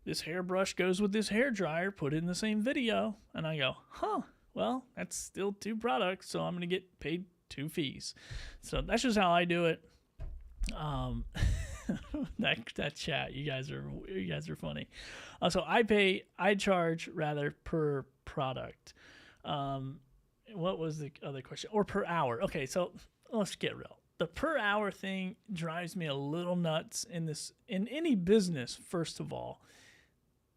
this hairbrush goes with this hair dryer, put it in the same video. And I go, well, that's still 2 products, so I'm going to get paid 2 fees. So that's just how I do it. That chat, you guys are funny. So I charge rather per product. What was the other question? Or per hour. Okay, so let's get real. The per hour thing drives me a little nuts in any business. First of all,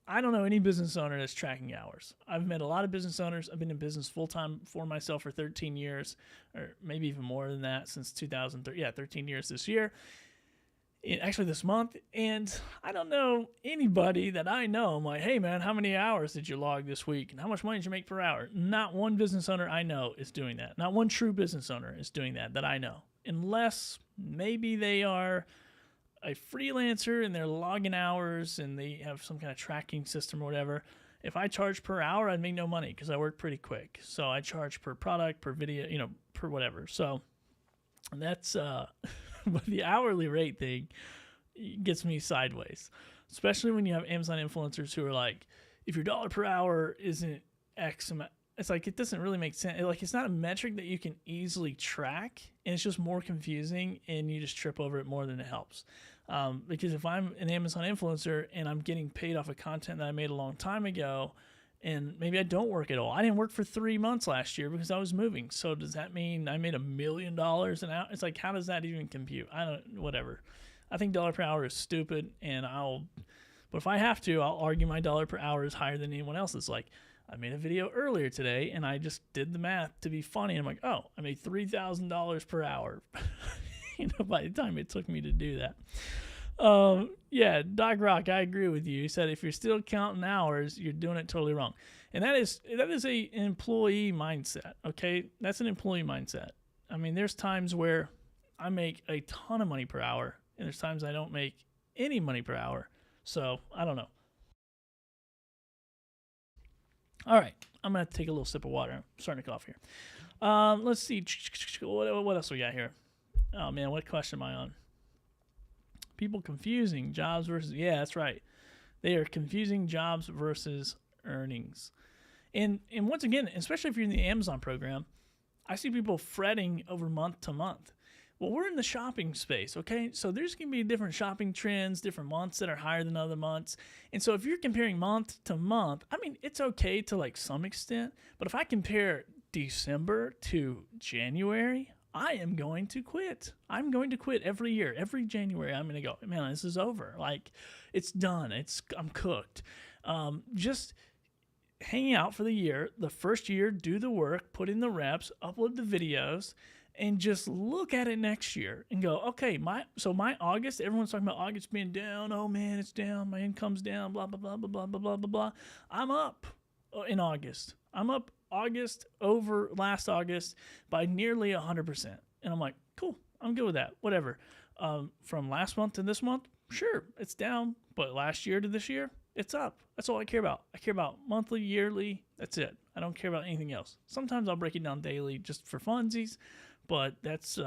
I don't know any business owner that's tracking hours. I've met a lot of business owners. I've been in business full-time for myself for 13 years, or maybe even more than that since 2003. Yeah, 13 years this year. Actually this month. And I don't know anybody that I know. I'm like, hey man, how many hours did you log this week? And how much money did you make per hour? Not one business owner I know is doing that. Not one true business owner is doing that I know. Unless maybe they are a freelancer and they're logging hours and they have some kind of tracking system or whatever. If I charge per hour, I'd make no money because I work pretty quick. So I charge per product, per video, per whatever. So that's But the hourly rate thing gets me sideways, especially when you have Amazon influencers who are like, if your dollar per hour isn't X amount, it's like, it doesn't really make sense. Like, it's not a metric that you can easily track, and it's just more confusing, and you just trip over it more than it helps. Because if I'm an Amazon influencer and I'm getting paid off of content that I made a long time ago, and maybe I don't work at all. I didn't work for 3 months last year because I was moving. So does that mean I made $1 million an hour? It's like, how does that even compute? Whatever. I think dollar per hour is stupid, but if I have to, I'll argue my dollar per hour is higher than anyone else's. Like, I made a video earlier today and I just did the math to be funny. I'm like, oh, I made $3,000 per hour. By the time it took me to do that. Yeah, Doc Rock, I agree with you. He said if you're still counting hours, you're doing it totally wrong. And that is an employee mindset, okay? That's an employee mindset. I mean, there's times where I make a ton of money per hour, and there's times I don't make any money per hour. So, I don't know. All right, I'm going to take a little sip of water. I'm starting to cough here. Let's see. What else we got here? Oh, man, what question am I on? People confusing jobs versus, yeah, that's right. They are confusing jobs versus earnings. And once again, especially if you're in the Amazon program, I see people fretting over month to month. Well, we're in the shopping space, okay? So there's going to be different shopping trends, different months that are higher than other months. And so if you're comparing month to month, I mean, it's okay to like some extent. But if I compare December to January, I am going to quit. I'm going to quit every year. Every January, I'm going to go, man, this is over. Like, it's done. I'm cooked. Just hang out for the year. The first year, do the work, put in the reps, upload the videos, and just look at it next year and go, okay, my August, everyone's talking about August being down. Oh, man, it's down. My income's down, blah, blah, blah, blah, blah, blah, blah, blah, blah. I'm up in August. I'm up August over last August by nearly 100%. And I'm like, cool, I'm good with that. Whatever. From last month to this month, sure, it's down. But last year to this year, it's up. That's all I care about. I care about monthly, yearly. That's it. I don't care about anything else. Sometimes I'll break it down daily just for funsies. But that's,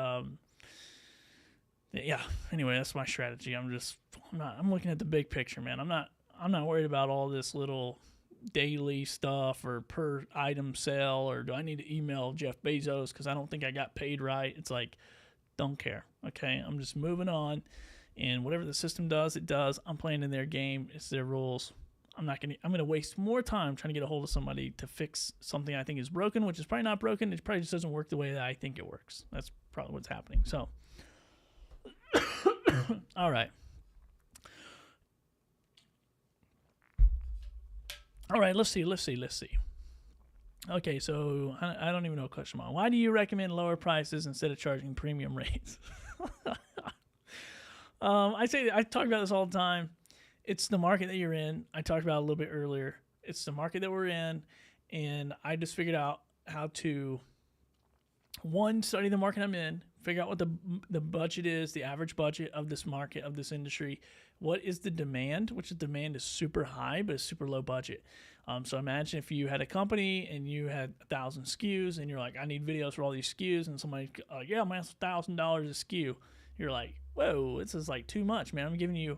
yeah. Anyway, that's my strategy. I'm looking at the big picture, man. I'm not worried about all this little daily stuff or per item sale, or do I need to email Jeff Bezos because I don't think I got paid right. It's like, don't care. Okay. I'm just moving on, and whatever the system does, it does. I'm playing in their game. It's their rules. I'm going to waste more time trying to get a hold of somebody to fix something I think is broken, which is probably not broken. It probably just doesn't work the way that I think it works. That's probably what's happening. So, all right. All right, let's see. Okay, so I don't even know what question I'm on. Why do you recommend lower prices instead of charging premium rates? I talk about this all the time. It's the market that you're in. I talked about it a little bit earlier. It's the market that we're in, and I just figured out how to, one, study the market I'm in, figure out what the budget is, the average budget of this market, of this industry. What is the demand? Which the demand is super high, but it's super low budget. So imagine if you had a company and you had 1,000 SKUs, and you're like, I need videos for all these SKUs, and somebody, yeah, man, it's $1,000 a SKU. You're like, whoa, this is like too much, man. I'm giving you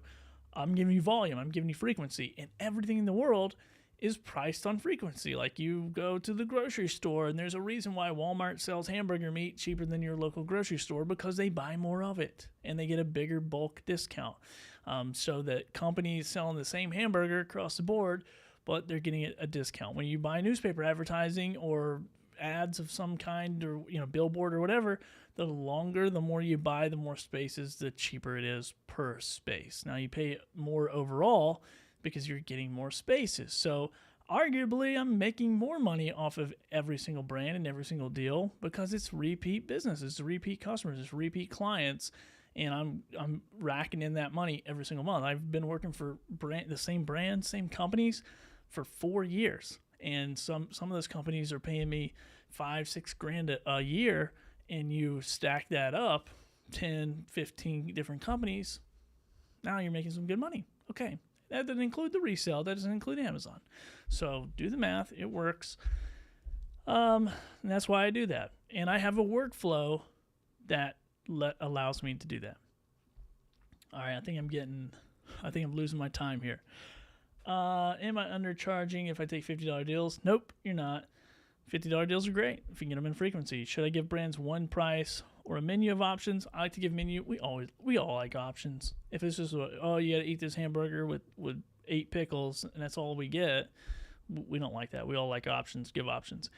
volume, I'm giving you frequency, and everything in the world is priced on frequency. Like, you go to the grocery store, and there's a reason why Walmart sells hamburger meat cheaper than your local grocery store, because they buy more of it and they get a bigger bulk discount. So that companies selling the same hamburger across the board, but they're getting a discount. When you buy newspaper advertising or ads of some kind, or billboard or whatever, the longer, the more you buy, the more spaces, the cheaper it is per space. Now you pay more overall because you're getting more spaces. So arguably, I'm making more money off of every single brand and every single deal because it's repeat business, it's repeat customers, it's repeat clients, and I'm racking in that money every single month. I've been working for the same brand, same companies for 4 years, and some of those companies are paying me $5-6 grand a year, and you stack that up, 10-15 different companies, now you're making some good money. Okay. That doesn't include the resale. That doesn't include Amazon. So do the math. It works. And that's why I do that. And I have a workflow that allows me to do that. All right, I think I'm losing my time here. Am I undercharging if I take $50 deals? Nope, you're not. $50 deals are great if you can get them in frequency. Should I give brands one price or a menu of options? I like to give menu. We all like options. If it's just, oh, you got to eat this hamburger with 8 pickles and that's all we get, we don't like that. We all like options. Give options.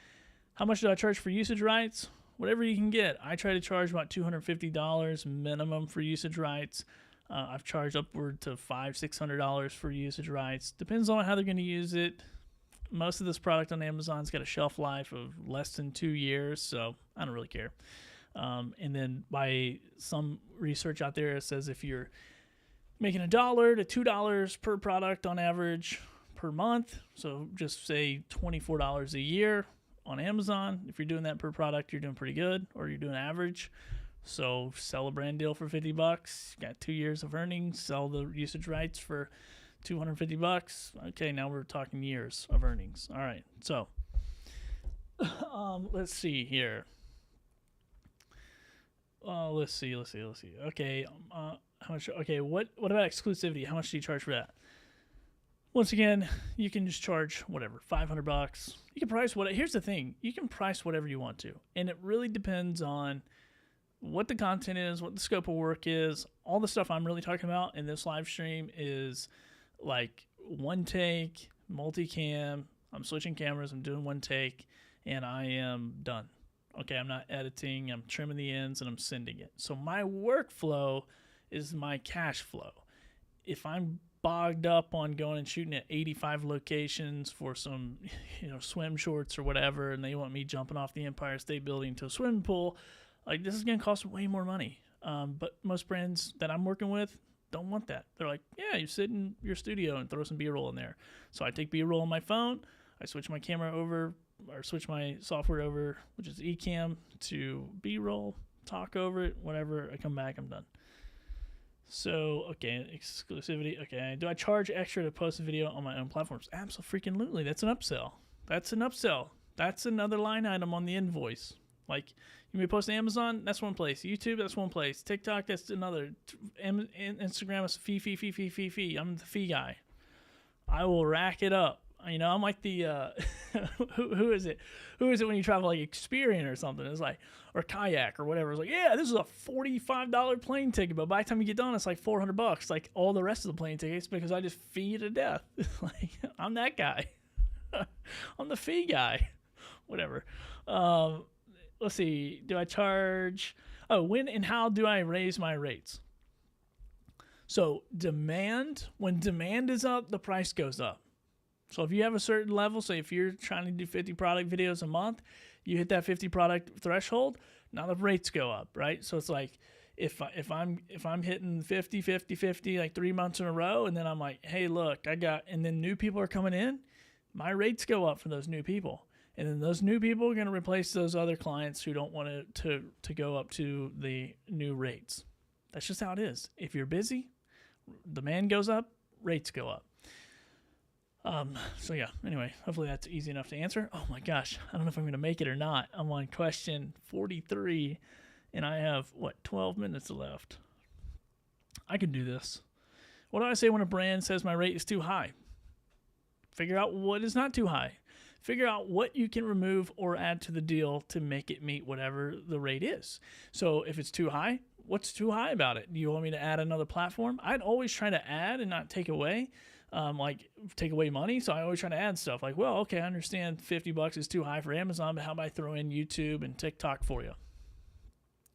How much do I charge for usage rights? Whatever you can get. I try to charge about $250 minimum for usage rights. I've charged upward to $500-$600 for usage rights. Depends on how they're going to use it. Most of this product on Amazon's got a shelf life of less than 2 years, so I don't really care. And then by some research out there, it says if you're making $1 to $2 per product on average per month, so just say $24 a year on Amazon. If you're doing that per product, you're doing pretty good, or you're doing average. So sell a brand deal for $50. You got 2 years of earnings. Sell the usage rights for $250. Okay, now we're talking years of earnings. All right, so let's see here. Let's see. Okay, how much? Okay, what about exclusivity? How much do you charge for that? Once again, you can just charge whatever, $500. You can price what. Here's the thing: you can price whatever you want to, and it really depends on what the content is, what the scope of work is. All the stuff I'm really talking about in this live stream is like one take, multicam. I'm switching cameras. I'm doing one take, and I am done. Okay, I'm not editing. I'm trimming the ends, and I'm sending it. So my workflow is my cash flow. If I'm bogged up on going and shooting at 85 locations for some, swim shorts or whatever, and they want me jumping off the Empire State Building to a swimming pool, like this is going to cost way more money. But most brands that I'm working with don't want that. They're like, yeah, you sit in your studio and throw some B-roll in there. So I take B-roll on my phone. I switch my camera over, or switch my software over, which is Ecamm, to B-roll, talk over it, whatever. I come back, I'm done. So, okay, exclusivity. Okay, do I charge extra to post a video on my own platforms? Absolutely. That's an upsell. That's another line item on the invoice. Like, you may post on Amazon, that's one place. YouTube, that's one place. TikTok, that's another. Instagram is fee. I'm the fee guy. I will rack it up. I'm like the, who is it? Who is it when you travel like Experian or something? It's like, or Kayak or whatever. It's like, yeah, this is a $45 plane ticket, but by the time you get done, it's like $400. Like all the rest of the plane tickets, because I just fee you to death. Like, I'm that guy. I'm the fee guy. Whatever. Let's see. Do I charge? Oh, when and how do I raise my rates? So when demand is up, the price goes up. So if you have a certain level, say if you're trying to do 50 product videos a month, you hit that 50 product threshold, now the rates go up, right? So it's like if I'm hitting 50 like 3 months in a row, and then I'm like, hey, look, and then new people are coming in, my rates go up for those new people. And then those new people are going to replace those other clients who don't want to go up to the new rates. That's just how it is. If you're busy, demand goes up, rates go up. So yeah, anyway, hopefully that's easy enough to answer. Oh my gosh, I don't know if I'm going to make it or not. I'm on question 43 and I have 12 minutes left. I can do this. What do I say when a brand says my rate is too high? Figure out what is not too high. Figure out what you can remove or add to the deal to make it meet whatever the rate is. So if it's too high, what's too high about it? Do you want me to add another platform? I'd always try to add and not take away. Take away money. So I always try to add stuff like, well, okay, I understand $50 is too high for Amazon, but how about I throw in YouTube and TikTok for you?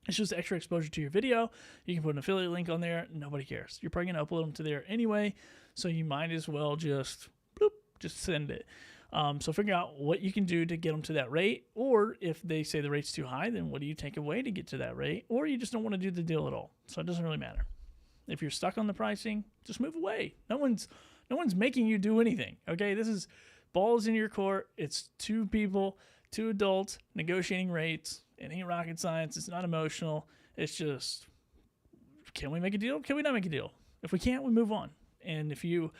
It's just extra exposure to your video. You can put an affiliate link on there. Nobody cares. You're probably going to upload them to there anyway. So you might as well just send it. So figure out what you can do to get them to that rate. Or if they say the rate's too high, then what do you take away to get to that rate? Or you just don't want to do the deal at all. So it doesn't really matter. If you're stuck on the pricing, just move away. No one's making you do anything, okay? This is balls in your court. It's two people, two adults negotiating rates. It ain't rocket science. It's not emotional. It's just, can we make a deal? Can we not make a deal? If we can't, we move on. And if you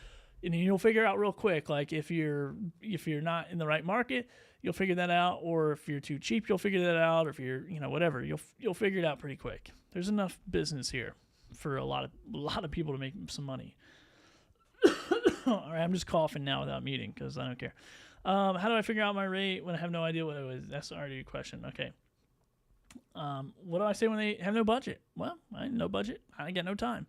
and you'll figure out real quick. Like if you're not in the right market, you'll figure that out. Or if you're too cheap, you'll figure that out. Or if you're, whatever, you'll figure it out pretty quick. There's enough business here for a lot of people to make some money. All right, I'm just coughing now without muting because I don't care. How do I figure out my rate when I have no idea what it was? That's already a question. Okay. What do I say when they have no budget? Well, I have no budget. I got no time.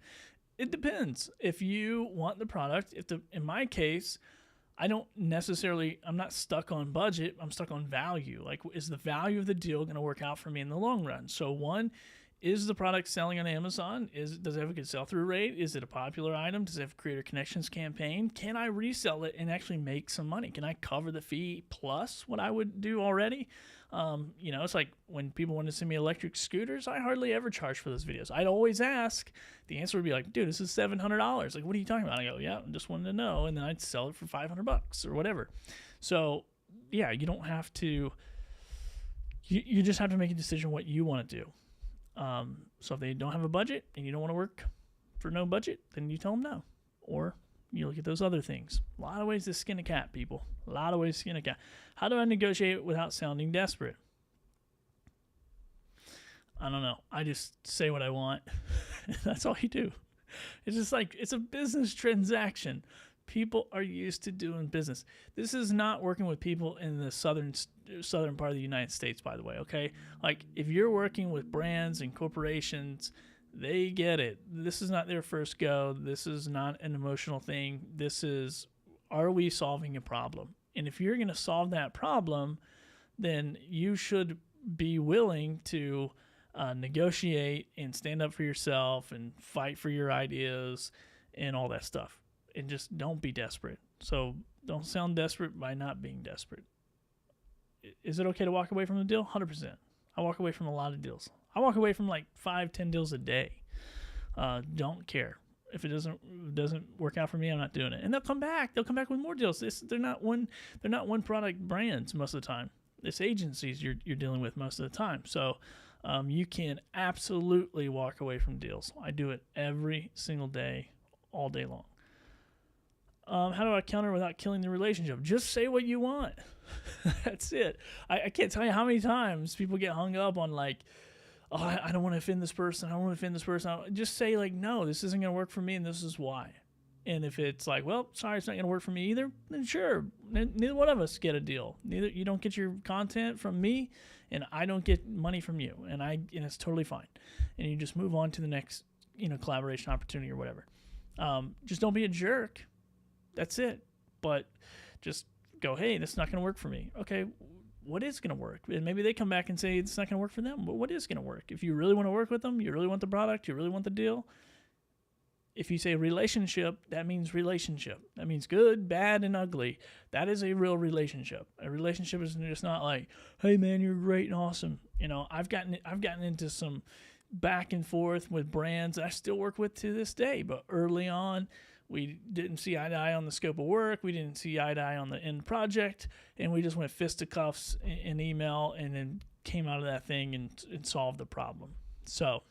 It depends. If you want the product, in my case, I'm not stuck on budget. I'm stuck on value. Like, is the value of the deal going to work out for me in the long run? So one, is the product selling on Amazon? Does it have a good sell-through rate? Is it a popular item? Does it have a creator connections campaign? Can I resell it and actually make some money? Can I cover the fee plus what I would do already? It's like when people want to send me electric scooters, I hardly ever charge for those videos. I'd always ask. The answer would be like, dude, this is $700. Like, what are you talking about? I go, yeah, I just wanted to know. And then I'd sell it for $500 or whatever. So, yeah, you don't have to, you just have to make a decision what you want to do. So if they don't have a budget and you don't want to work for no budget, then you tell them no. Or you look at those other things. A lot of ways to skin a cat, people. A lot of ways to skin a cat. How do I negotiate without sounding desperate? I don't know. I just say what I want. That's all you do. It's just like, it's a business transaction. People are used to doing business. This is not working with people in the southern part of the United States, by the way, okay? Like, if you're working with brands and corporations, they get it. This is not their first go. This is not an emotional thing. This is, are we solving a problem? And if you're going to solve that problem, then you should be willing to negotiate and stand up for yourself and fight for your ideas and all that stuff. And just don't be desperate. So don't sound desperate by not being desperate. Is it okay to walk away from the deal? 100%. I walk away from a lot of deals. I walk away from like 5-10 deals a day. Don't care. If it doesn't work out for me, I'm not doing it. And they'll come back. They'll come back with more deals. They're not one product brands most of the time. It's agencies you're dealing with most of the time. So you can absolutely walk away from deals. I do it every single day, all day long. How do I counter without killing the relationship? Just say what you want. That's it. I can't tell you how many times people get hung up on like, oh, I don't want to offend this person. I don't want to offend this person. Just say like, no, this isn't going to work for me and this is why. And if it's like, well, sorry, it's not going to work for me either, then sure. Neither one of us get a deal. You don't get your content from me and I don't get money from you. And it's totally fine. And you just move on to the next, collaboration opportunity or whatever. Just don't be a jerk. That's it. But just go, hey, this is not going to work for me. Okay, what is going to work? And maybe they come back and say it's not going to work for them. But what is going to work? If you really want to work with them, you really want the product, you really want the deal. If you say relationship, that means relationship. That means good, bad, and ugly. That is a real relationship. A relationship is just not like, hey man, you're great and awesome. I've gotten into some back and forth with brands that I still work with to this day. But early on, we didn't see eye to eye on the scope of work. We didn't see eye to eye on the end project. And we just went fisticuffs in email and then came out of that thing and solved the problem. So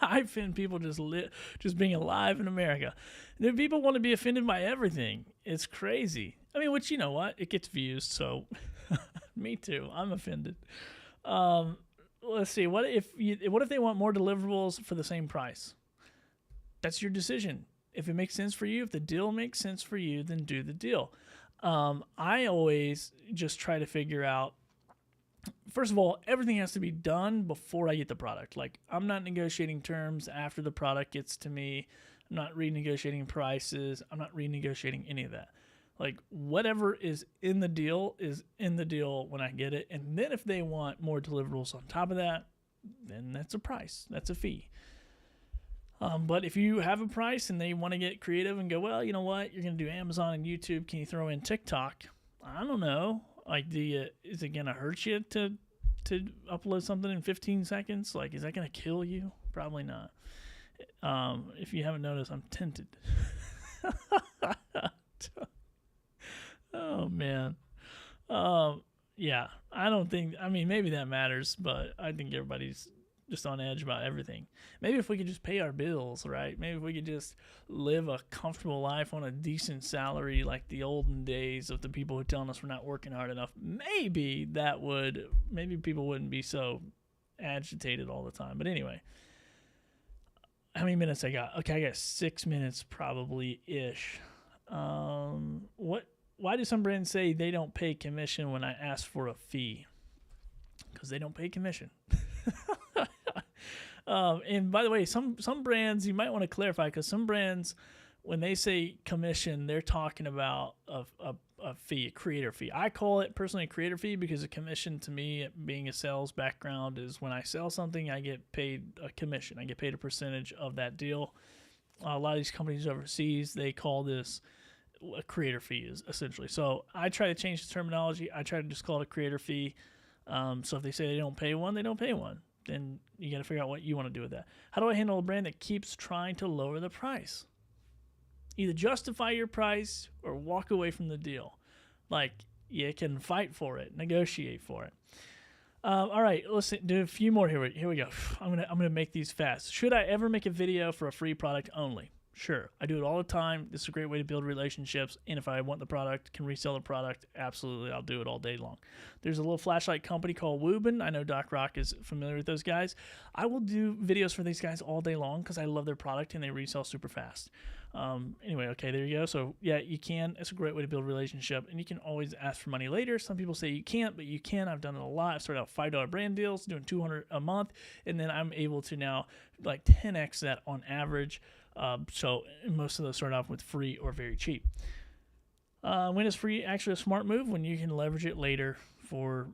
I offend people just being alive in America. And people want to be offended by everything. It's crazy. I mean, which, you know what? It gets views. So me too. I'm offended. Let's see. What if they want more deliverables for the same price? That's your decision. If it makes sense for you, if the deal makes sense for you, then do the deal. I always just try to figure out, first of all, everything has to be done before I get the product. Like, I'm not negotiating terms after the product gets to me. I'm not renegotiating prices. I'm not renegotiating any of that. Like, whatever is in the deal is in the deal when I get it. And then if they want more deliverables on top of that, then that's a price. That's a fee. But if you have a price and they want to get creative and go, well, you know what? You're going to do Amazon and YouTube. Can you throw in TikTok? I don't know. Like, is it going to hurt you to upload something in 15 seconds? Like, is that going to kill you? Probably not. If you haven't noticed, I'm tinted. Oh, man. Yeah, I don't think, maybe that matters, but I think everybody's just on edge about everything. Maybe if we could just pay our bills, right? Maybe if we could just live a comfortable life on a decent salary like the olden days of the people who telling us we're not working hard enough, maybe people wouldn't be so agitated all the time. But anyway, how many minutes I got? Okay, I got 6 minutes probably-ish. Why do some brands say they don't pay commission when I ask for a fee? Because they don't pay commission. And by the way, some brands, you might want to clarify, because some brands, when they say commission, they're talking about a fee, a creator fee. I call it personally a creator fee because a commission to me, being a sales background, is when I sell something, I get paid a commission. I get paid a percentage of that deal. A lot of these companies overseas, they call this a creator fee, is essentially. So I try to change the terminology. I try to just call it a creator fee. So if they say they don't pay one, they don't pay one. Then you got to figure out what you want to do with that. How do I handle a brand that keeps trying to lower the price? Either justify your price or walk away from the deal. Like, you can fight for it, negotiate for it. All right, let's do a few more here. Here we go. I'm gonna make these fast. Should I ever make a video for a free product only? Sure, I do it all the time. This is a great way to build relationships. And if I want the product, can resell the product, absolutely, I'll do it all day long. There's a little flashlight company called Woobin. I know Doc Rock is familiar with those guys. I will do videos for these guys all day long because I love their product and they resell super fast. Anyway, okay, there you go. So yeah, you can. It's a great way to build a relationship, and you can always ask for money later. Some people say you can't, but you can. I've done it a lot. I've started out $5 brand deals, doing $200 a month, and then I'm able to now like 10x that on average. So most of those start off with free or very cheap. When is free actually a smart move? When you can leverage it later for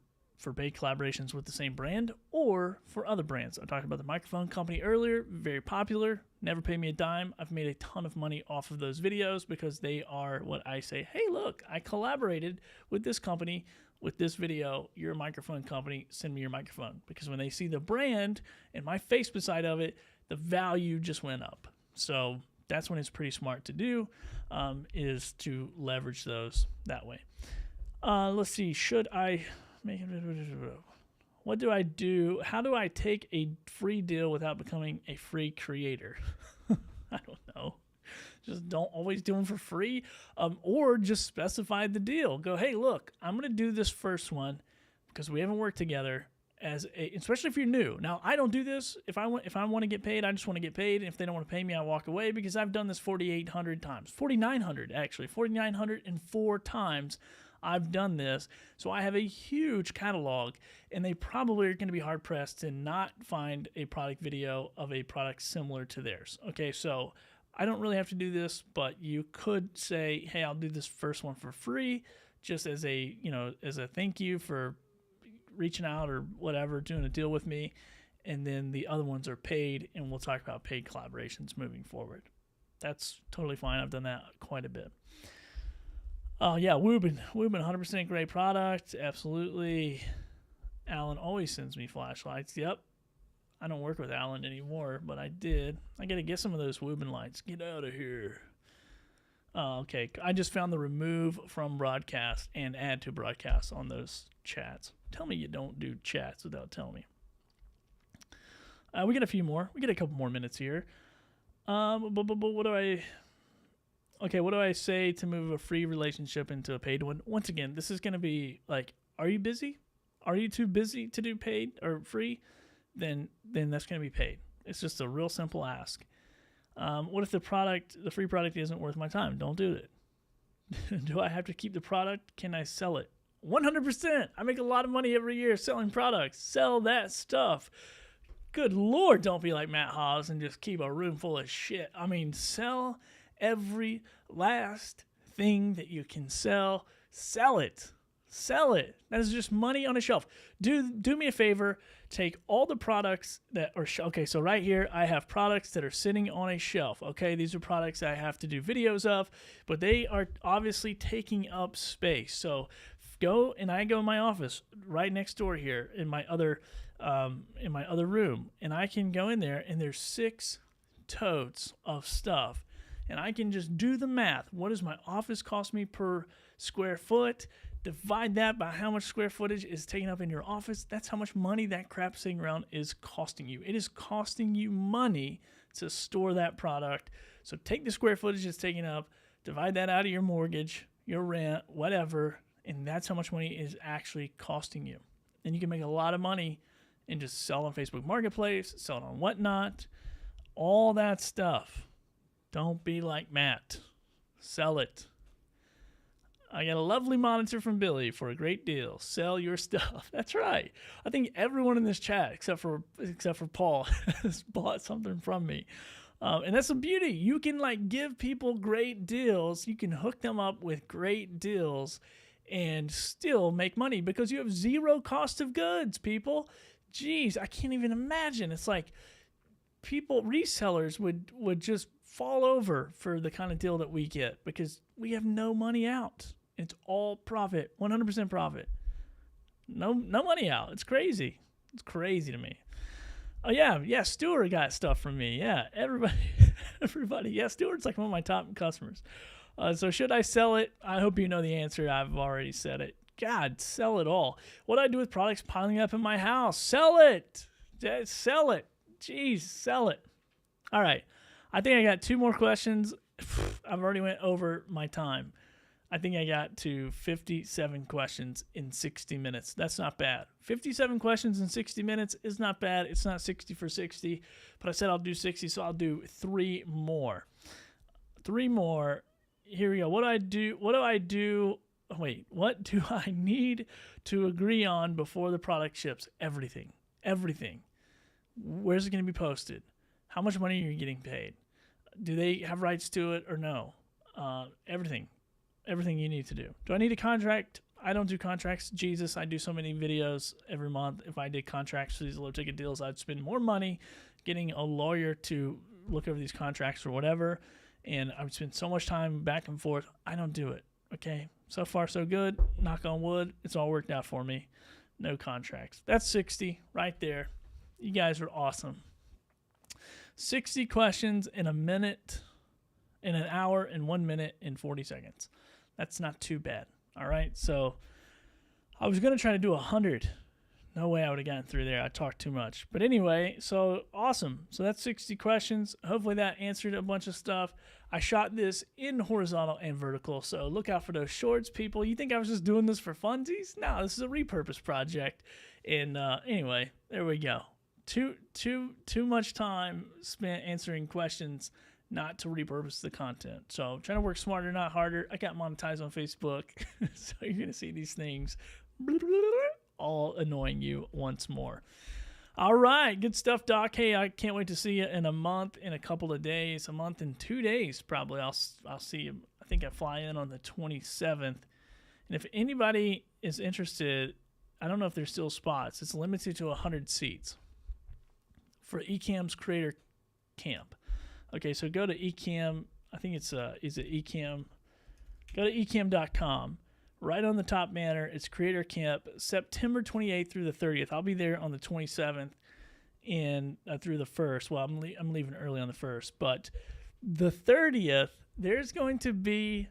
paid collaborations with the same brand or for other brands. I talked about the microphone company earlier, very popular, never paid me a dime. I've made a ton of money off of those videos because they are what I say, hey, look, I collaborated with this company with this video. You're a microphone company, send me your microphone. Because when they see the brand and my face beside of it, the value just went up. So that's when it's pretty smart to do, is to leverage those that way. Let's see, should I make it? What do I do? How do I take a free deal without becoming a free creator? I don't know. Just don't always do them for free, or just specify the deal. Go, hey, look, I'm going to do this first one because we haven't worked together. Especially if you're new. Now, I don't do this. If I want to get paid, I just want to get paid. And if they don't want to pay me, I walk away because I've done this 4,800 times. 4,900, actually. 4,904 times I've done this. So I have a huge catalog, and they probably are going to be hard-pressed to not find a product video of a product similar to theirs. Okay, so I don't really have to do this, but you could say, hey, I'll do this first one for free just as a thank you for reaching out or whatever, doing a deal with me, and then the other ones are paid, and we'll talk about paid collaborations moving forward. That's totally fine. I've done that quite a bit. Yeah, Woobin, 100% great product, absolutely. Alan always sends me flashlights. Yep, I don't work with Alan anymore, but I did. I got to get some of those Woobin lights. Get out of here. Okay, I just found the remove from broadcast and add to broadcast on those chats. Tell me you don't do chats without telling me. We get a few more. We get a couple more minutes here. What do I say to move a free relationship into a paid one? Once again, this is going to be like, are you busy? Are you too busy to do paid or free? Then that's going to be paid. It's just a real simple ask. What if the free product isn't worth my time? Don't do it. Do I have to keep the product? Can I sell it? 100%. I make a lot of money every year selling products. Sell that stuff. Good Lord, don't be like Matt Haas and just keep a room full of shit. I mean, sell every last thing that you can sell. Sell it. Sell it. That is just money on a shelf. Do me a favor. Take all the products that are... Okay, so right here, I have products that are sitting on a shelf. Okay, these are products I have to do videos of, but they are obviously taking up space. So I go in my office right next door here in my other room, and I can go in there, and there's 6 totes of stuff, and I can just do the math. What does my office cost me per square foot Divide that by how much square footage is taken up in your office. That's how much money that crap sitting around is costing you. It is costing you money to store that product. So take the square footage it's taking up, divide that out of your mortgage, your rent, whatever, and that's how much money is actually costing you. And you can make a lot of money and just sell on Facebook Marketplace, sell it on Whatnot, all that stuff. Don't be like Matt. Sell it. I got a lovely monitor from Billy for a great deal. Sell your stuff. That's right. I think everyone in this chat, except for Paul, has bought something from me. And that's the beauty. You can like give people great deals. You can hook them up with great deals and still make money because you have zero cost of goods, people. Jeez, I can't even imagine. It's like resellers would just fall over for the kind of deal that we get because we have no money out. It's all profit, 100% profit. No money out. It's crazy. It's crazy to me. Oh yeah. Stuart got stuff from me. Yeah, everybody. Yeah, Stuart's like one of my top customers. So should I sell it? I hope you know the answer. I've already said it. God, sell it all. What do I do with products piling up in my house? Sell it. Sell it. Jeez, sell it. All right. I think I got 2 more questions. I've already went over my time. I think I got to 57 questions in 60 minutes. That's not bad. 57 questions in 60 minutes is not bad. It's not 60 for 60, but I said I'll do 60, so I'll do 3 more. 3 more. Here we go. What do I do? Wait, what do I need to agree on before the product ships? Everything. Where's it going to be posted? How much money are you getting paid? Do they have rights to it or no? Everything you need to do. Do I need a contract? I don't do contracts. Jesus, I do so many videos every month. If I did contracts for these low ticket deals, I'd spend more money getting a lawyer to look over these contracts or whatever. And I would spend so much time back and forth. I don't do it. Okay. So far, so good. Knock on wood. It's all worked out for me. No contracts. That's 60 right there. You guys are awesome. 60 questions in a minute, in an hour, and 1 minute and 40 seconds. That's not too bad. All right. So I was going to try to do 100. No way I would have gotten through there. I talked too much. But anyway, so awesome. So that's 60 questions. Hopefully that answered a bunch of stuff. I shot this in horizontal and vertical. So look out for those shorts, people. You think I was just doing this for funsies? No, this is a repurpose project. And anyway, there we go. Too much time spent answering questions not to repurpose the content. So trying to work smarter, not harder. I got monetized on Facebook. So you're going to see these things all annoying you once more. All right. Good stuff, Doc. Hey, I can't wait to see you in a month, in a couple of days, a month and 2 days probably. I'll see you. I think I fly in on the 27th. And if anybody is interested, I don't know if there's still spots. It's limited to 100 seats for Ecamm's Creator Camp. Okay, so go to Ecamm. I think is it Ecamm? Go to ecamm.com. Right on the top banner, it's Creator Camp, September 28th through the 30th. I'll be there on the 27th and through the 1st. Well, I'm leaving early on the 1st, but the 30th, there's going to be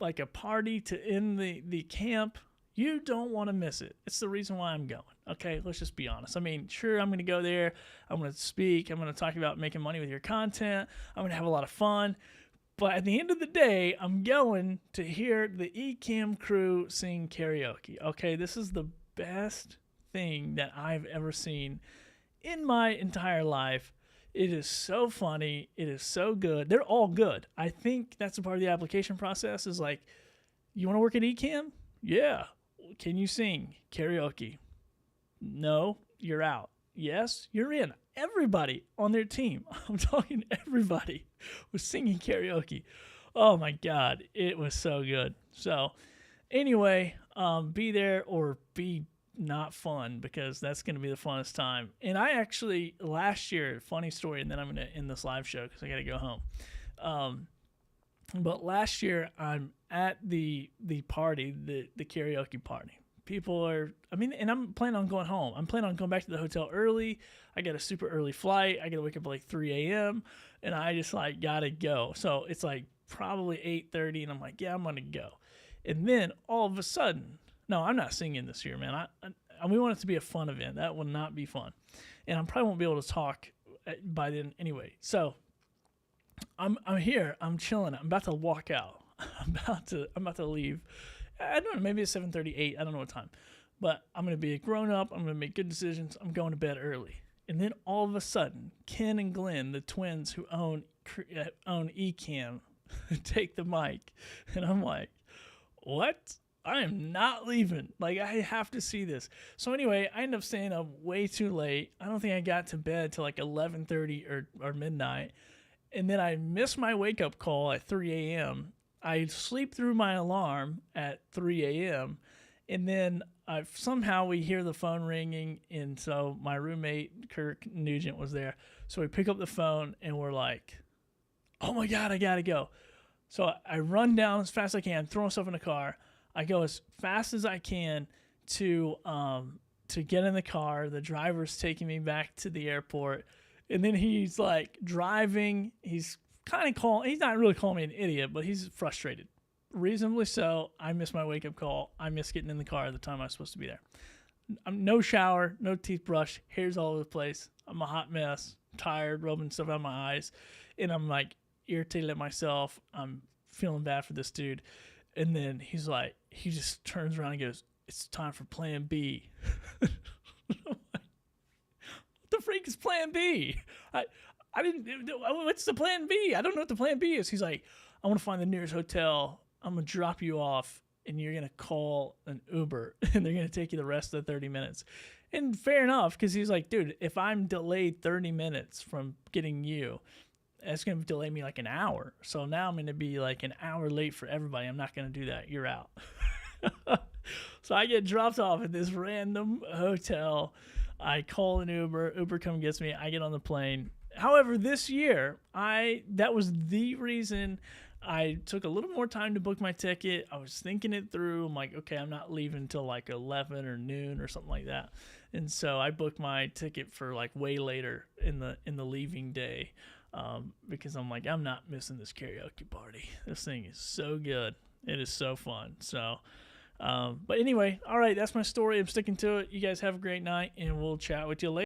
like a party to end the camp. You don't want to miss it. It's the reason why I'm going. Okay, let's just be honest. I mean, sure, I'm going to go there. I'm going to speak. I'm going to talk about making money with your content. I'm going to have a lot of fun. But at the end of the day, I'm going to hear the Ecamm crew sing karaoke. Okay, this is the best thing that I've ever seen in my entire life. It is so funny. It is so good. They're all good. I think that's a part of the application process is like, you want to work at Ecamm? Yeah. Can you sing karaoke? No, you're out. Yes, you're in. Everybody on their team, I'm talking everybody, was singing karaoke. Oh my God, it was so good. So anyway, be there or be not fun because that's going to be the funnest time. And I actually, last year, funny story, and then I'm going to end this live show because I got to go home. But last year, I'm at the party, the karaoke party. People are, and I'm planning on going home. I'm planning on going back to the hotel early. I got a super early flight. I got to wake up at like 3 a.m. And I just got to go. So it's like probably 8:30 and I'm like, yeah, I'm going to go. And then all of a sudden, no, I'm not singing this year, man. We want it to be a fun event. That will not be fun. And I probably won't be able to talk by then anyway. So I'm here. I'm chilling. I'm about to walk out. I'm about to leave. I don't know. Maybe it's 7:38. I don't know what time. But I'm going to be a grown up. I'm going to make good decisions. I'm going to bed early. And then all of a sudden, Ken and Glenn, the twins who own Ecamm, take the mic. And I'm like, what? I am not leaving. Like, I have to see this. So anyway, I ended up staying up way too late. I don't think I got to bed till like 11:30 or midnight. And then I missed my wake-up call at 3 a.m. I sleep through my alarm at 3 a.m. And then somehow we hear the phone ringing. And so my roommate, Kirk Nugent, was there. So we pick up the phone and we're like, oh my God, I got to go. So I run down as fast as I can, throw myself in the car. I go as fast as I can to get in the car. The driver's taking me back to the airport. And then he's like driving. He's kind of he's not really calling me an idiot, but he's frustrated. Reasonably so. I missed my wake-up call. I missed getting in the car at the time I was supposed to be there. No shower, no teeth brush, hair's all over the place. I'm a hot mess, tired, rubbing stuff out of my eyes. And I'm like irritated at myself. I'm feeling bad for this dude. And then he's like, he just turns around and goes, it's time for plan B. What the freak is plan B? What's the plan B? I don't know what the plan B is. He's like, I want to find the nearest hotel. I'm going to drop you off and you're going to call an Uber and they're going to take you the rest of the 30 minutes. And fair enough, because he's like, dude, if I'm delayed 30 minutes from getting you, it's going to delay me like an hour. So now I'm going to be like an hour late for everybody. I'm not going to do that. You're out. So I get dropped off at this random hotel. I call an Uber. Uber comes and gets me. I get on the plane. However, this year, that was the reason I took a little more time to book my ticket. I was thinking it through. I'm like, okay, I'm not leaving until like 11 or noon or something like that. And so I booked my ticket for like way later in the leaving day. Because I'm like, I'm not missing this karaoke party. This thing is so good. It is so fun. So, but anyway, all right, that's my story. I'm sticking to it. You guys have a great night, and we'll chat with you later.